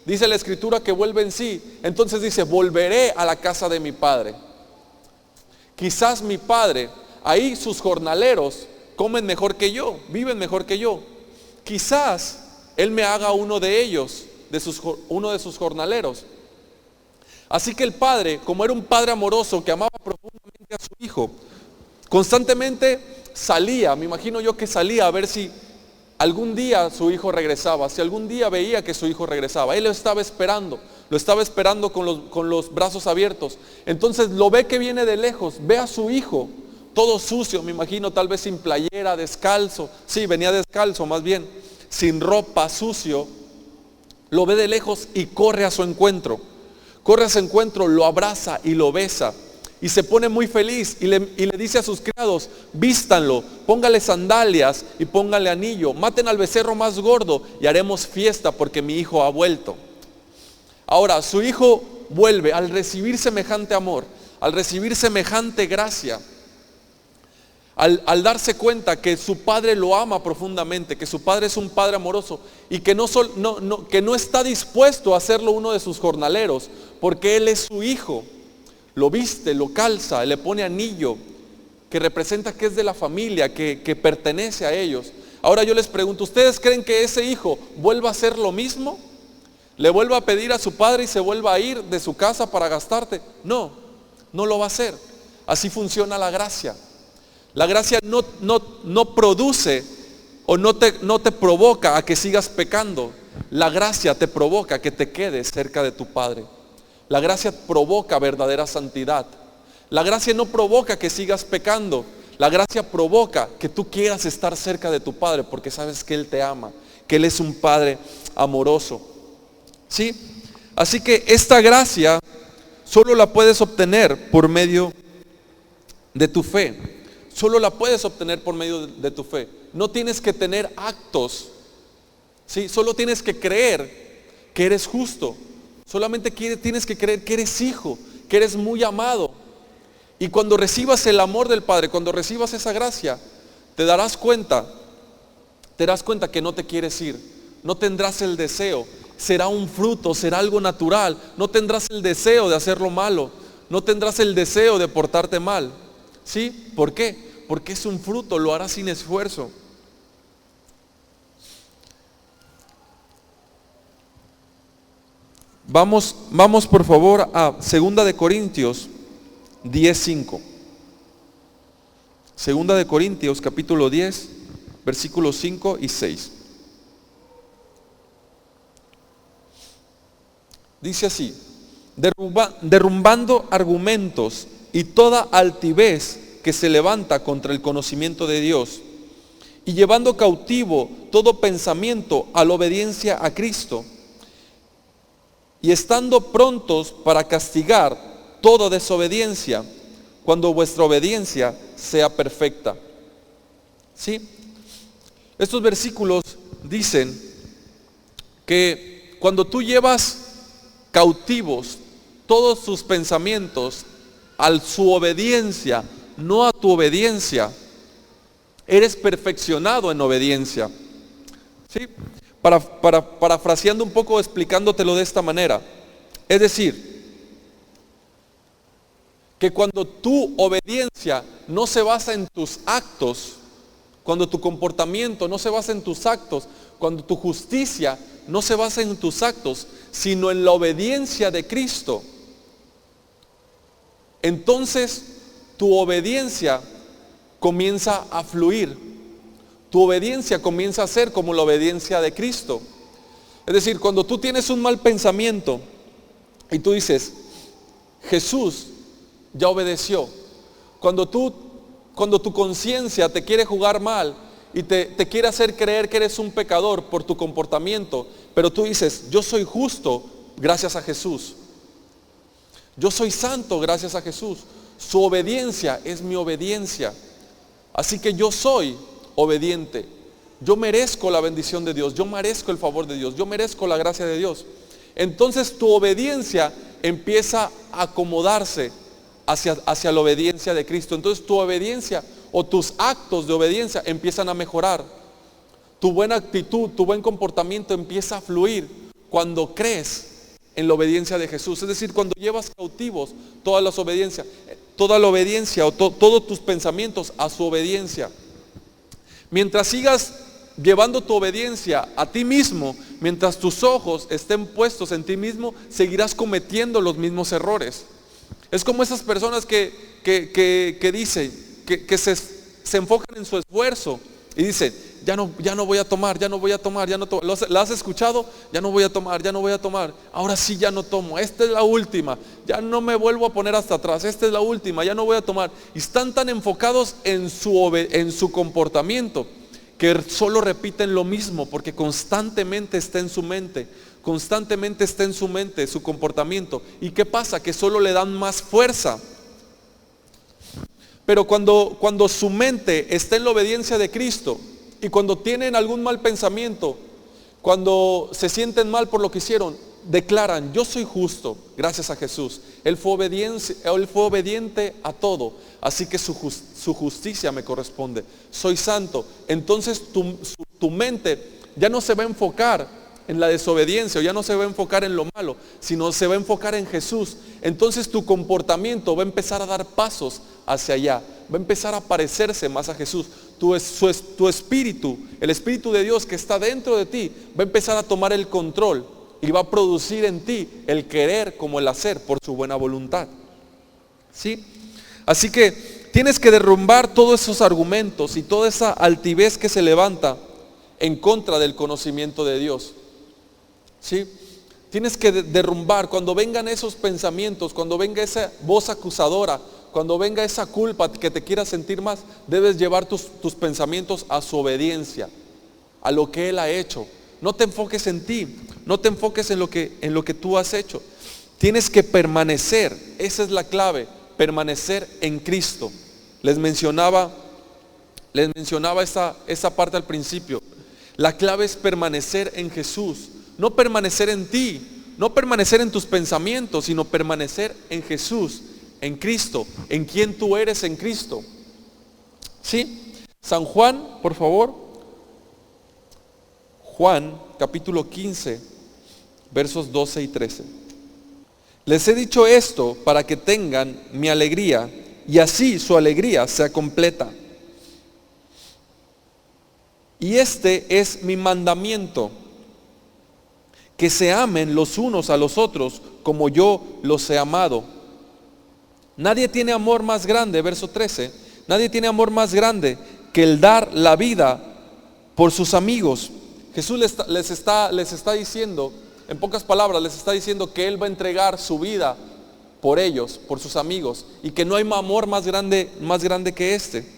Dice la escritura que vuelve en sí. Entonces dice: volveré a la casa de mi padre. Quizás mi padre, ahí sus jornaleros comen mejor que yo, viven mejor que yo. Quizás él me haga uno de ellos, uno de sus jornaleros. Así que el padre, como era un padre amoroso que amaba profundamente a su hijo, constantemente salía, me imagino yo que salía a ver si algún día su hijo regresaba, si algún día veía que su hijo regresaba. Él lo estaba esperando con los brazos abiertos. Entonces lo ve que viene de lejos, ve a su hijo todo sucio, me imagino, tal vez sin playera, descalzo. Sí, venía descalzo más bien, sin ropa, sucio. Lo ve de lejos y corre a su encuentro. Lo abraza y lo besa. Y se pone muy feliz y le dice a sus criados: vístanlo, póngale sandalias y póngale anillo, maten al becerro más gordo y haremos fiesta porque mi hijo ha vuelto. Ahora, su hijo vuelve al recibir semejante amor, al recibir semejante gracia. Al darse cuenta que su padre lo ama profundamente, que su padre es un padre amoroso y que que no está dispuesto a hacerlo uno de sus jornaleros, porque él es su hijo, lo viste, lo calza, le pone anillo, que representa que es de la familia, que pertenece a ellos. Ahora yo les pregunto, ¿ustedes creen que ese hijo vuelva a hacer lo mismo? ¿Le vuelva a pedir a su padre y se vuelva a ir de su casa para gastarte? No, no lo va a hacer. Así funciona la gracia. La gracia no produce o no te provoca a que sigas pecando. La gracia te provoca que te quedes cerca de tu Padre. La gracia provoca verdadera santidad. La gracia no provoca que sigas pecando. La gracia provoca que tú quieras estar cerca de tu Padre porque sabes que Él te ama, que Él es un Padre amoroso. ¿Sí? Así que esta gracia solo la puedes obtener por medio de tu fe. Solo la puedes obtener por medio de tu fe. No tienes que tener actos, ¿sí? Solo tienes que creer que eres justo. Solamente tienes que creer que eres hijo, que eres muy amado. Y cuando recibas el amor del Padre, cuando recibas esa gracia, te darás cuenta que no te quieres ir. No tendrás el deseo. Será un fruto, será algo natural. No tendrás el deseo de hacer lo malo. No tendrás el deseo de portarte mal. ¿Sí? ¿Por qué? Porque es un fruto, lo harás sin esfuerzo. Vamos por favor a 2 Corintios 10:5. 2 Corintios capítulo 10, versículos 5 y 6. Dice así: derrumbando argumentos y toda altivez que se levanta contra el conocimiento de Dios, y llevando cautivo todo pensamiento a la obediencia a Cristo, y estando prontos para castigar toda desobediencia, cuando vuestra obediencia sea perfecta. ¿Sí? Estos versículos dicen que cuando tú llevas cautivos todos sus pensamientos a su obediencia, no a tu obediencia, eres perfeccionado en obediencia. ¿Sí? Parafraseando un poco, explicándotelo de esta manera. Es decir, que cuando tu obediencia no se basa en tus actos, cuando tu comportamiento no se basa en tus actos, cuando tu justicia no se basa en tus actos, sino en la obediencia de Cristo, entonces tu obediencia comienza a fluir. Tu obediencia comienza a ser como la obediencia de Cristo. Es decir, cuando tú tienes un mal pensamiento y tú dices, Jesús ya obedeció. Cuando tu conciencia te quiere jugar mal y te quiere hacer creer que eres un pecador por tu comportamiento, pero tú dices, yo soy justo gracias a Jesús. Yo soy santo gracias a Jesús. Su obediencia es mi obediencia. Así que yo soy obediente. Yo merezco la bendición de Dios. Yo merezco el favor de Dios. Yo merezco la gracia de Dios. Entonces tu obediencia empieza a acomodarse hacia la obediencia de Cristo. Entonces tu obediencia o tus actos de obediencia empiezan a mejorar. Tu buena actitud, tu buen comportamiento empieza a fluir cuando crees en la obediencia de Jesús. Es decir, cuando llevas cautivos toda la obediencia o todos tus pensamientos a su obediencia. Mientras sigas llevando tu obediencia a ti mismo, mientras tus ojos estén puestos en ti mismo, seguirás cometiendo los mismos errores. Es como esas personas que dicen, que se enfocan en su esfuerzo y dicen, ya no voy a tomar. ¿La has escuchado? Ya no voy a tomar. Ahora sí ya no tomo. Esta es la última. Ya no me vuelvo a poner hasta atrás. Esta es la última. Ya no voy a tomar. Y están tan enfocados en su comportamiento que solo repiten lo mismo porque constantemente está en su mente. Constantemente está en su mente su comportamiento. ¿Y qué pasa? Que solo le dan más fuerza. Pero cuando su mente está en la obediencia de Cristo, y cuando tienen algún mal pensamiento, cuando se sienten mal por lo que hicieron, declaran, yo soy justo gracias a Jesús. Él fue obediente a todo, así que su justicia me corresponde. Soy santo. Entonces tu mente ya no se va a enfocar en la desobediencia, o ya no se va a enfocar en lo malo, sino se va a enfocar en Jesús. Entonces tu comportamiento va a empezar a dar pasos hacia allá, va a empezar a parecerse más a Jesús. Tu espíritu, el Espíritu de Dios que está dentro de ti, va a empezar a tomar el control y va a producir en ti el querer como el hacer por su buena voluntad. ¿Sí? Así que tienes que derrumbar todos esos argumentos y toda esa altivez que se levanta en contra del conocimiento de Dios. ¿Sí? Tienes que derrumbar cuando vengan esos pensamientos, cuando venga esa voz acusadora, cuando venga esa culpa que te quiera sentir más, debes llevar tus pensamientos a su obediencia, a lo que Él ha hecho. No te enfoques en ti, no te enfoques en lo que tú has hecho. Tienes que permanecer, esa es la clave, permanecer en Cristo. Les mencionaba esa parte al principio. La clave es permanecer en Jesús, no permanecer en ti, no permanecer en tus pensamientos, sino permanecer en Jesús, en Cristo, en quien tú eres en Cristo. ¿Sí? San Juan, por favor. Juan, capítulo 15, versos 12 y 13. Les he dicho esto para que tengan mi alegría y así su alegría sea completa. Y este es mi mandamiento, que se amen los unos a los otros como yo los he amado. Nadie tiene amor más grande, verso 13, nadie tiene amor más grande que el dar la vida por sus amigos. Jesús les está diciendo, en pocas palabras, les está diciendo que Él va a entregar su vida por ellos, por sus amigos, y que no hay amor más grande que este.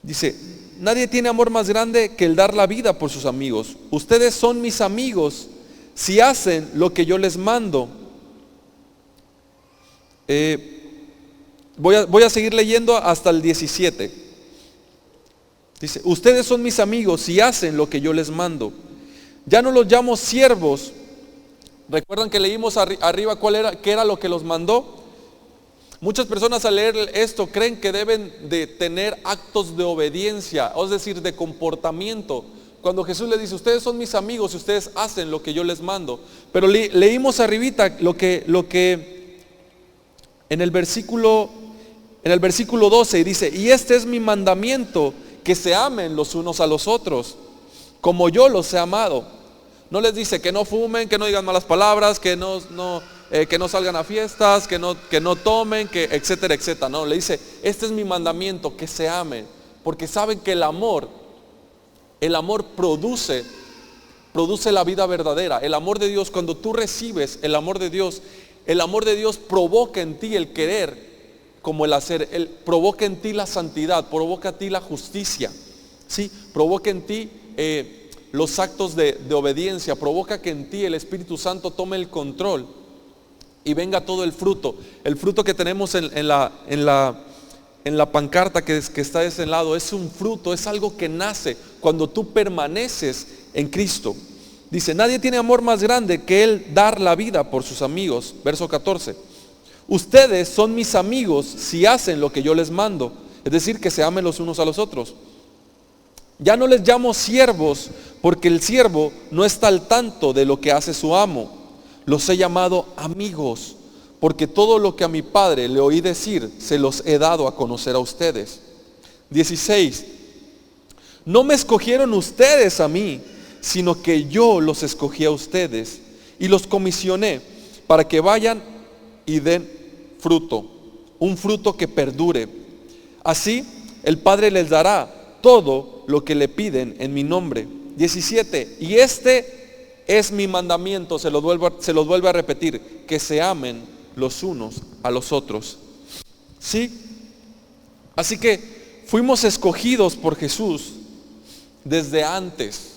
Dice, nadie tiene amor más grande que el dar la vida por sus amigos. Ustedes son mis amigos si hacen lo que yo les mando. Voy a seguir leyendo hasta el 17. Dice, ustedes son mis amigos si hacen lo que yo les mando. Ya no los llamo siervos. ¿Recuerdan que leímos arriba qué era lo que los mandó? Muchas personas al leer esto creen que deben de tener actos de obediencia, es decir, de comportamiento. Cuando Jesús le dice, ustedes son mis amigos y ustedes hacen lo que yo les mando. Pero leímos arribita lo que en el versículo 12 y dice, y este es mi mandamiento, que se amen los unos a los otros, como yo los he amado. No les dice que no fumen, que no digan malas palabras, que no salgan a fiestas, que no tomen, que etcétera, etcétera. No, le dice, este es mi mandamiento, que se amen, porque saben que el amor produce la vida verdadera. El amor de Dios, cuando tú recibes el amor de Dios provoca en ti el querer como el hacer, provoca en ti la santidad, provoca en ti la justicia, ¿sí? Provoca en ti los actos de obediencia, provoca que en ti el Espíritu Santo tome el control y venga todo el fruto que tenemos en la pancarta que está de ese lado. Es un fruto, es algo que nace cuando tú permaneces en Cristo. Dice, nadie tiene amor más grande que el dar la vida por sus amigos. Verso 14, ustedes son mis amigos si hacen lo que yo les mando, es decir, que se amen los unos a los otros. Ya no les llamo siervos, porque el siervo no está al tanto de lo que hace su amo. Los he llamado amigos, porque todo lo que a mi Padre le oí decir, se los he dado a conocer a ustedes. 16, no me escogieron ustedes a mí, sino que yo los escogí a ustedes y los comisioné para que vayan y den fruto, un fruto que perdure. Así el Padre les dará todo lo que le piden en mi nombre. 17, y este es mi mandamiento, se los vuelvo a repetir, que se amen los unos a los otros. ¿Sí? Así que fuimos escogidos por Jesús desde antes.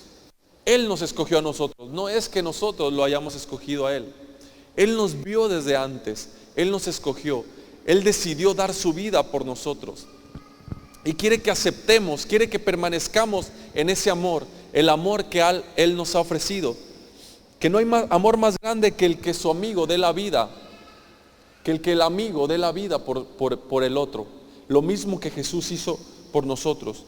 Él nos escogió a nosotros, no es que nosotros lo hayamos escogido a Él. Él nos vio desde antes, Él nos escogió, Él decidió dar su vida por nosotros. Y quiere que aceptemos, quiere que permanezcamos en ese amor, el amor que Él nos ha ofrecido. Que no hay amor más grande que el que su amigo dé la vida, que el amigo dé la vida por el otro. Lo mismo que Jesús hizo por nosotros.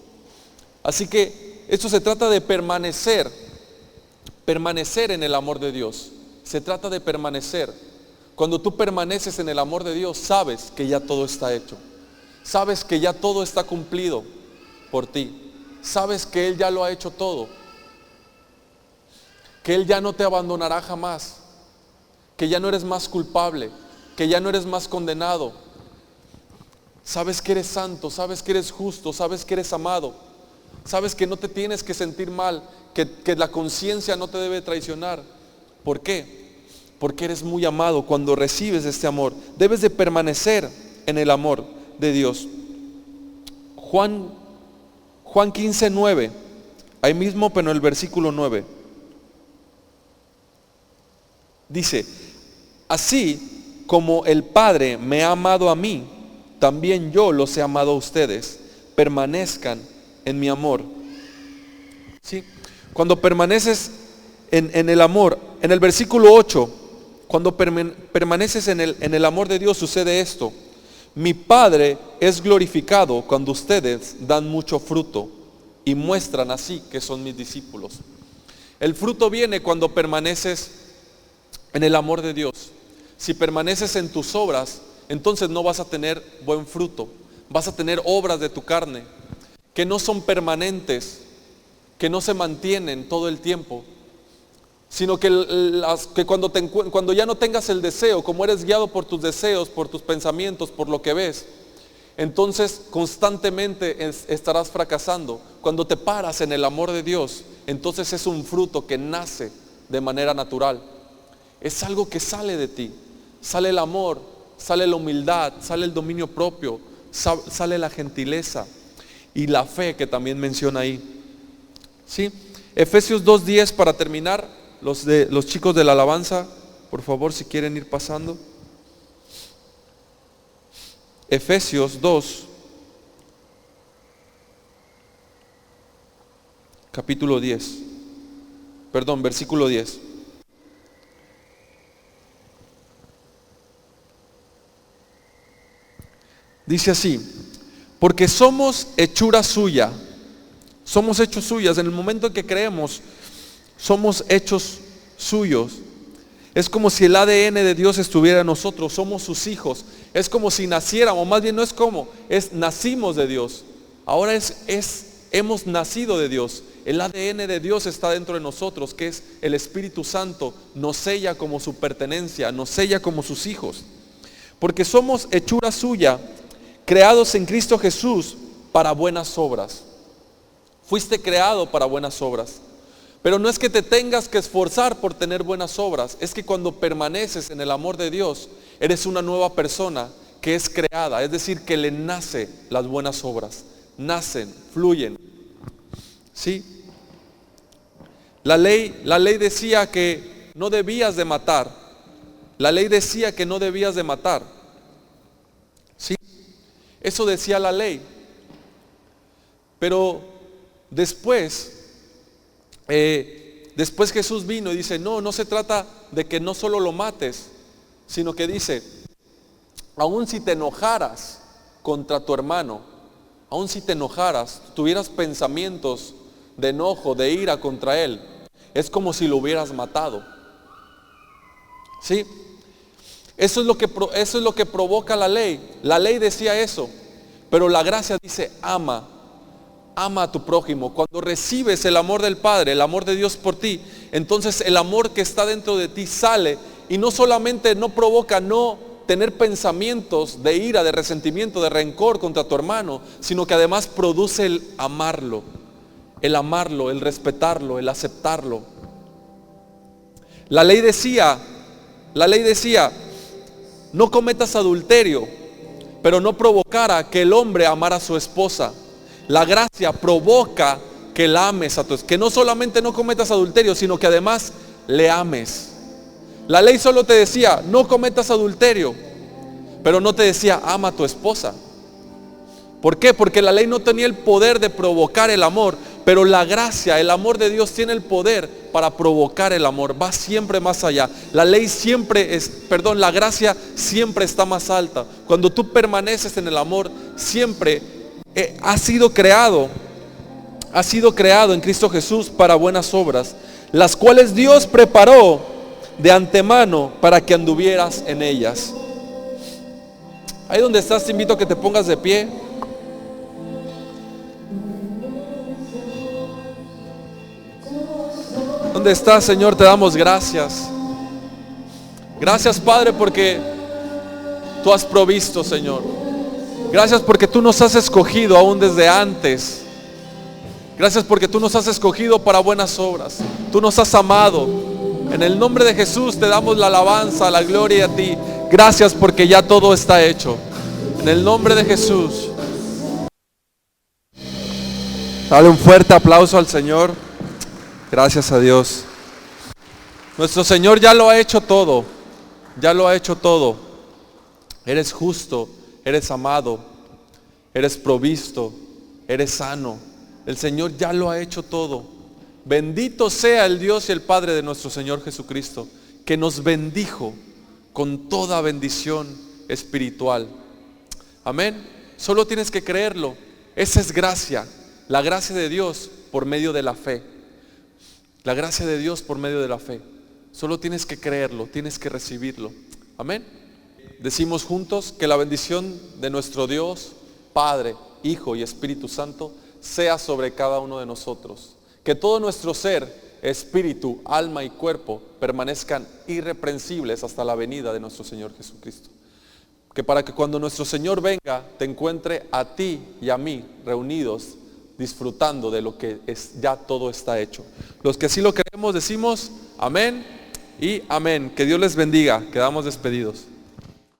Así que esto se trata de permanecer en el amor de Dios. Se trata de permanecer. Cuando tú permaneces en el amor de Dios, sabes que ya todo está hecho. Sabes que ya todo está cumplido por ti. Sabes que Él ya lo ha hecho todo. Que Él ya no te abandonará jamás. Que ya no eres más culpable. Que ya no eres más condenado. Sabes que eres santo, sabes que eres justo, sabes que eres amado. Sabes que no te tienes que sentir mal, que la conciencia no te debe traicionar. ¿Por qué? Porque eres muy amado cuando recibes este amor. Debes de permanecer en el amor de Dios. Juan 15:9, ahí mismo, pero en el versículo 9. Dice: así como el Padre me ha amado a mí, también yo los he amado a ustedes. Permanezcan en mi amor. ¿Sí? Cuando permaneces en el amor, en el versículo 8, cuando permaneces en el amor de Dios, sucede esto: mi Padre es glorificado cuando ustedes dan mucho fruto y muestran así que son mis discípulos. El fruto viene cuando permaneces en el amor de Dios. Si permaneces en tus obras, entonces no vas a tener buen fruto. Vas a tener obras de tu carne que no son permanentes, que no se mantienen todo el tiempo, sino que cuando ya no tengas el deseo, como eres guiado por tus deseos, por tus pensamientos, por lo que ves, entonces constantemente estarás fracasando. Cuando te paras en el amor de Dios, entonces es un fruto que nace de manera natural. Es algo que sale de ti. Sale el amor, sale la humildad, sale el dominio propio, sale la gentileza y la fe que también menciona ahí. ¿Sí? Efesios 2:10 para terminar. Los chicos de la alabanza, por favor, si quieren ir pasando. Efesios 2, capítulo 10. Perdón, versículo 10. Dice así: porque somos hechura suya. Somos hechos suyas. En el momento en que creemos, somos hechos suyos. Es como si el ADN de Dios estuviera en nosotros. Somos sus hijos. Es como si naciéramos, más bien no es como, es nacimos de Dios. Ahora hemos nacido de Dios. El ADN de Dios está dentro de nosotros, que es el Espíritu Santo. Nos sella como su pertenencia, nos sella como sus hijos. Porque somos hechura suya, creados en Cristo Jesús para buenas obras. Fuiste creado para buenas obras. Pero no es que te tengas que esforzar por tener buenas obras. Es que cuando permaneces en el amor de Dios, eres una nueva persona que es creada. Es decir, que le nace las buenas obras. Nacen, fluyen. ¿Sí? La ley decía que no debías de matar. La ley decía que no debías de matar. ¿Sí? Eso decía la ley. Pero después Jesús vino y dice: no se trata de que no solo lo mates, sino que dice: aun si te enojaras contra tu hermano, aun si te enojaras, tuvieras pensamientos de enojo, de ira contra él, es como si lo hubieras matado. ¿Sí? Eso es lo que provoca la ley. La ley decía eso, pero la gracia dice: ama a tu prójimo. Cuando recibes el amor del Padre, el amor de Dios por ti, entonces el amor que está dentro de ti sale, y no solamente no provoca no tener pensamientos de ira, de resentimiento, de rencor contra tu hermano, sino que además produce el amarlo, el respetarlo, el aceptarlo. La ley decía, no cometas adulterio, pero no provocara que el hombre amara a su esposa. La gracia provoca que la ames a tu esposa, que no solamente no cometas adulterio, sino que además le ames. La ley solo te decía: no cometas adulterio, pero no te decía: ama a tu esposa. ¿Por qué? Porque la ley no tenía el poder de provocar el amor, Pero la gracia, el amor de Dios tiene el poder para provocar el amor, va siempre más allá. La gracia siempre está más alta. Cuando tú permaneces en el amor, siempre has sido creado en Cristo Jesús para buenas obras, las cuales Dios preparó de antemano para que anduvieras en ellas. Ahí donde estás, te invito a que te pongas de pie. ¿Dónde estás, Señor? Te damos gracias. Gracias, Padre, porque tú has provisto, Señor. Gracias porque tú nos has escogido aún desde antes. Gracias porque tú nos has escogido para buenas obras. Tú nos has amado. En el nombre de Jesús te damos la alabanza, la gloria a ti. Gracias porque ya todo está hecho. En el nombre de Jesús. Dale un fuerte aplauso al Señor. Gracias a Dios. Nuestro Señor ya lo ha hecho todo. Ya lo ha hecho todo. Eres justo, eres amado, eres provisto, eres sano. El Señor ya lo ha hecho todo. Bendito sea el Dios y el Padre de nuestro Señor Jesucristo, que nos bendijo con toda bendición espiritual. Amén. Solo tienes que creerlo. Esa es gracia. La gracia de Dios por medio de la fe. La gracia de Dios por medio de la fe. Solo tienes que creerlo, tienes que recibirlo. Amén. Decimos juntos que la bendición de nuestro Dios, Padre, Hijo y Espíritu Santo sea sobre cada uno de nosotros. Que todo nuestro ser, espíritu, alma y cuerpo permanezcan irreprensibles hasta la venida de nuestro Señor Jesucristo. Que para que cuando nuestro Señor venga, te encuentre a ti y a mí reunidos, disfrutando de lo que ya todo está hecho. Los que así lo creemos decimos amén y amén. Que Dios les bendiga. Quedamos despedidos.